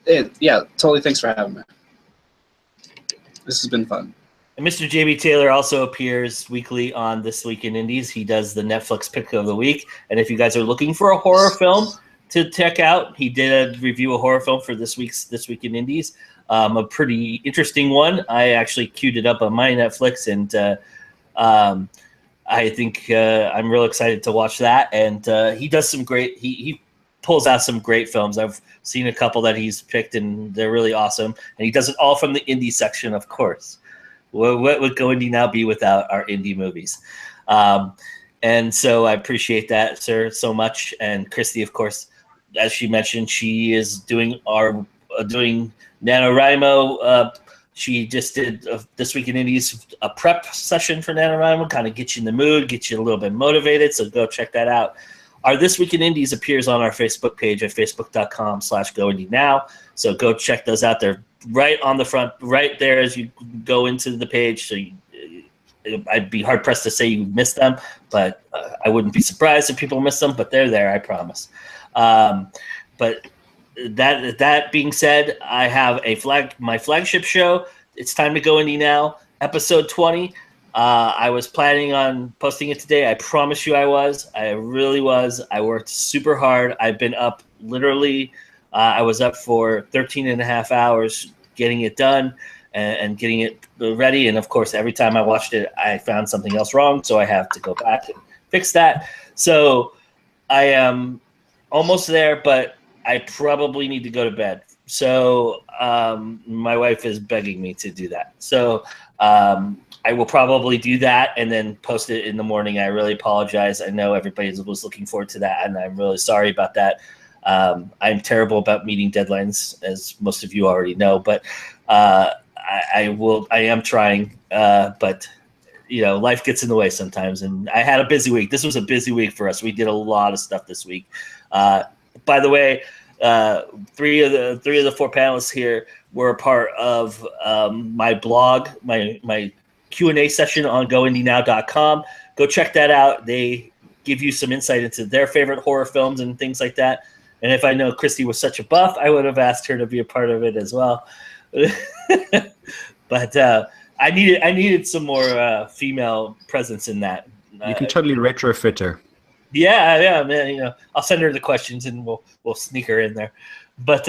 bit. Yeah, totally. Thanks for having me. This has been fun. And Mr. JB Taylor also appears weekly on This Week in Indies. He does the Netflix pick of the week. And if you guys are looking for a horror film to check out, he did review a horror film for This Week in Indies. A pretty interesting one. I actually queued it up on my Netflix, and I think I'm real excited to watch that. And he does some great. He pulls out some great films. I've seen a couple that he's picked, and they're really awesome. And he does it all from the indie section, of course. What would Go Indie Now be without our indie movies? And so I appreciate that, sir, so much. And Christy, of course, as she mentioned, she is doing NaNoWriMo. She just did This Week in Indies, a prep session for NaNoWriMo, kind of get you in the mood, get you a little bit motivated. So go check that out. Our This Week in Indies appears on our Facebook page at facebook.com/GoIndieNow. So go check those out. They're right on the front, right there as you go into the page. So I'd be hard pressed to say you missed them, but I wouldn't be surprised if people miss them. But they're there, I promise. But that being said, I have my flagship show. It's Time to Go Indie Now, episode 20. I was planning on posting it today. I promise you I was. I really was. I worked super hard. I've been up literally I was up for 13 and a half hours getting it done and getting it ready. And of course, every time I watched it, I found something else wrong. So I have to go back and fix that. So I am almost there, but I probably need to go to bed. So my wife is begging me to do that. So I will probably do that and then post it in the morning. I really apologize. I know everybody was looking forward to that, and I'm really sorry about that. I'm terrible about meeting deadlines, as most of you already know, but I am trying, but life gets in the way sometimes. And I had a busy week. This was a busy week for us. We did a lot of stuff this week. By the way, three of the four panelists here were a part of my blog, my Q&A session on GoIndieNow.com. Go check that out. They give you some insight into their favorite horror films and things like that. And if I know Christy was such a buff, I would have asked her to be a part of it as well. But I needed some more female presence in that. You can totally retrofit her. Yeah, man. I'll send her the questions and we'll sneak her in there. But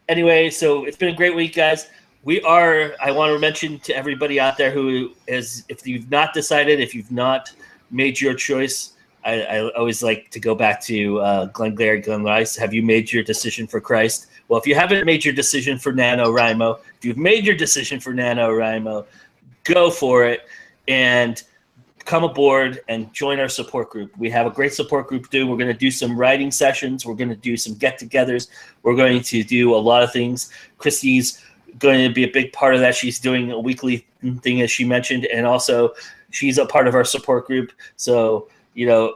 anyway, so it's been a great week, guys. I want to mention to everybody out there who is, if you've not decided, if you've not made your choice, I always like to go back to Glengarry Glen Rice. Have you made your decision for Christ? Well, if you haven't made your decision for NaNoWriMo, if you've made your decision for NaNoWriMo, go for it and come aboard and join our support group. We have a great support group too. We're going to do some writing sessions. We're going to do some get-togethers. We're going to do a lot of things. Christy's going to be a big part of that. She's doing a weekly thing, as she mentioned, and also she's a part of our support group. So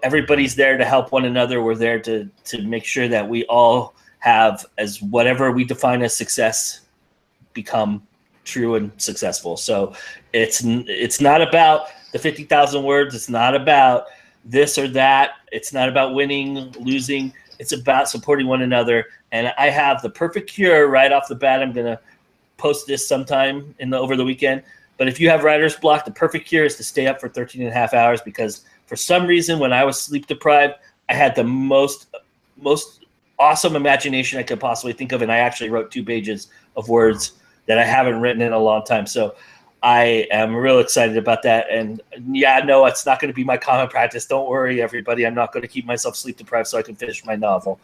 everybody's there to help one another. We're there to make sure that we all have, as whatever we define as success, become true and successful. So it's not about the 50,000 words. It's not about this or that. It's not about winning, losing. It's about supporting one another. And I have the perfect cure right off the bat. I'm going to post this sometime over the weekend. But if you have writer's block, the perfect cure is to stay up for 13 and a half hours, because for some reason, when I was sleep deprived, I had the most awesome imagination I could possibly think of, and I actually wrote 2 pages of words that I haven't written in a long time. So I am real excited about that. And no, it's not going to be my common practice. Don't worry, everybody. I'm not going to keep myself sleep deprived so I can finish my novel.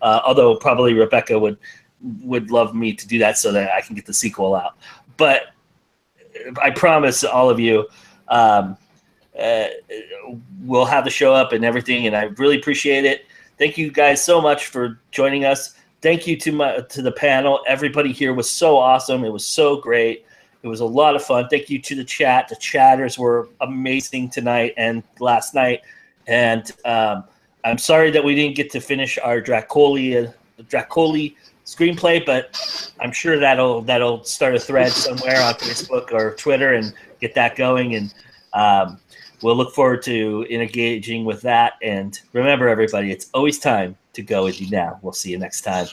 Although probably Rebecca would love me to do that so that I can get the sequel out. But I promise all of you, we'll have the show up and everything, and I really appreciate it. Thank you guys so much for joining us. Thank you to the panel. Everybody here was so awesome. It was so great. It was a lot of fun. Thank you to the chat. The chatters were amazing tonight and last night. And I'm sorry that we didn't get to finish our Dracoli screenplay, but I'm sure that'll start a thread somewhere on Facebook or Twitter and get that going. And we'll look forward to engaging with that. And remember, everybody, it's always time to go indie now. We'll see you next time.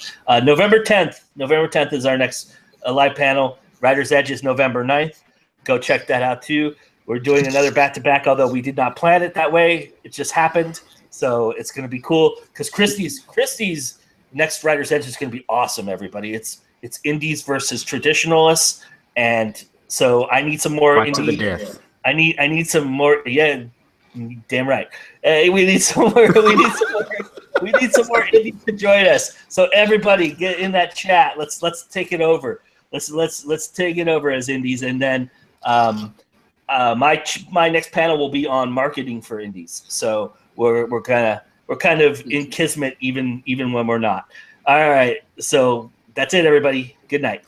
November 10th is our next live panel. Writer's Edge is November 9th. Go check that out too. We're doing another back-to-back, although we did not plan it that way. It just happened. So it's going to be cool because Christie's next Writer's Edge is going to be awesome, everybody. It's indies versus traditionalists. And so I need some more Fight to the death. I need some more. Yeah, damn right. We need some more. We need some more indies to join us. So everybody, get in that chat. Let's take it over. Let's take it over as indies, and then my next panel will be on marketing for indies. So we're kind of in kismet even when we're not. All right. So that's it, everybody. Good night.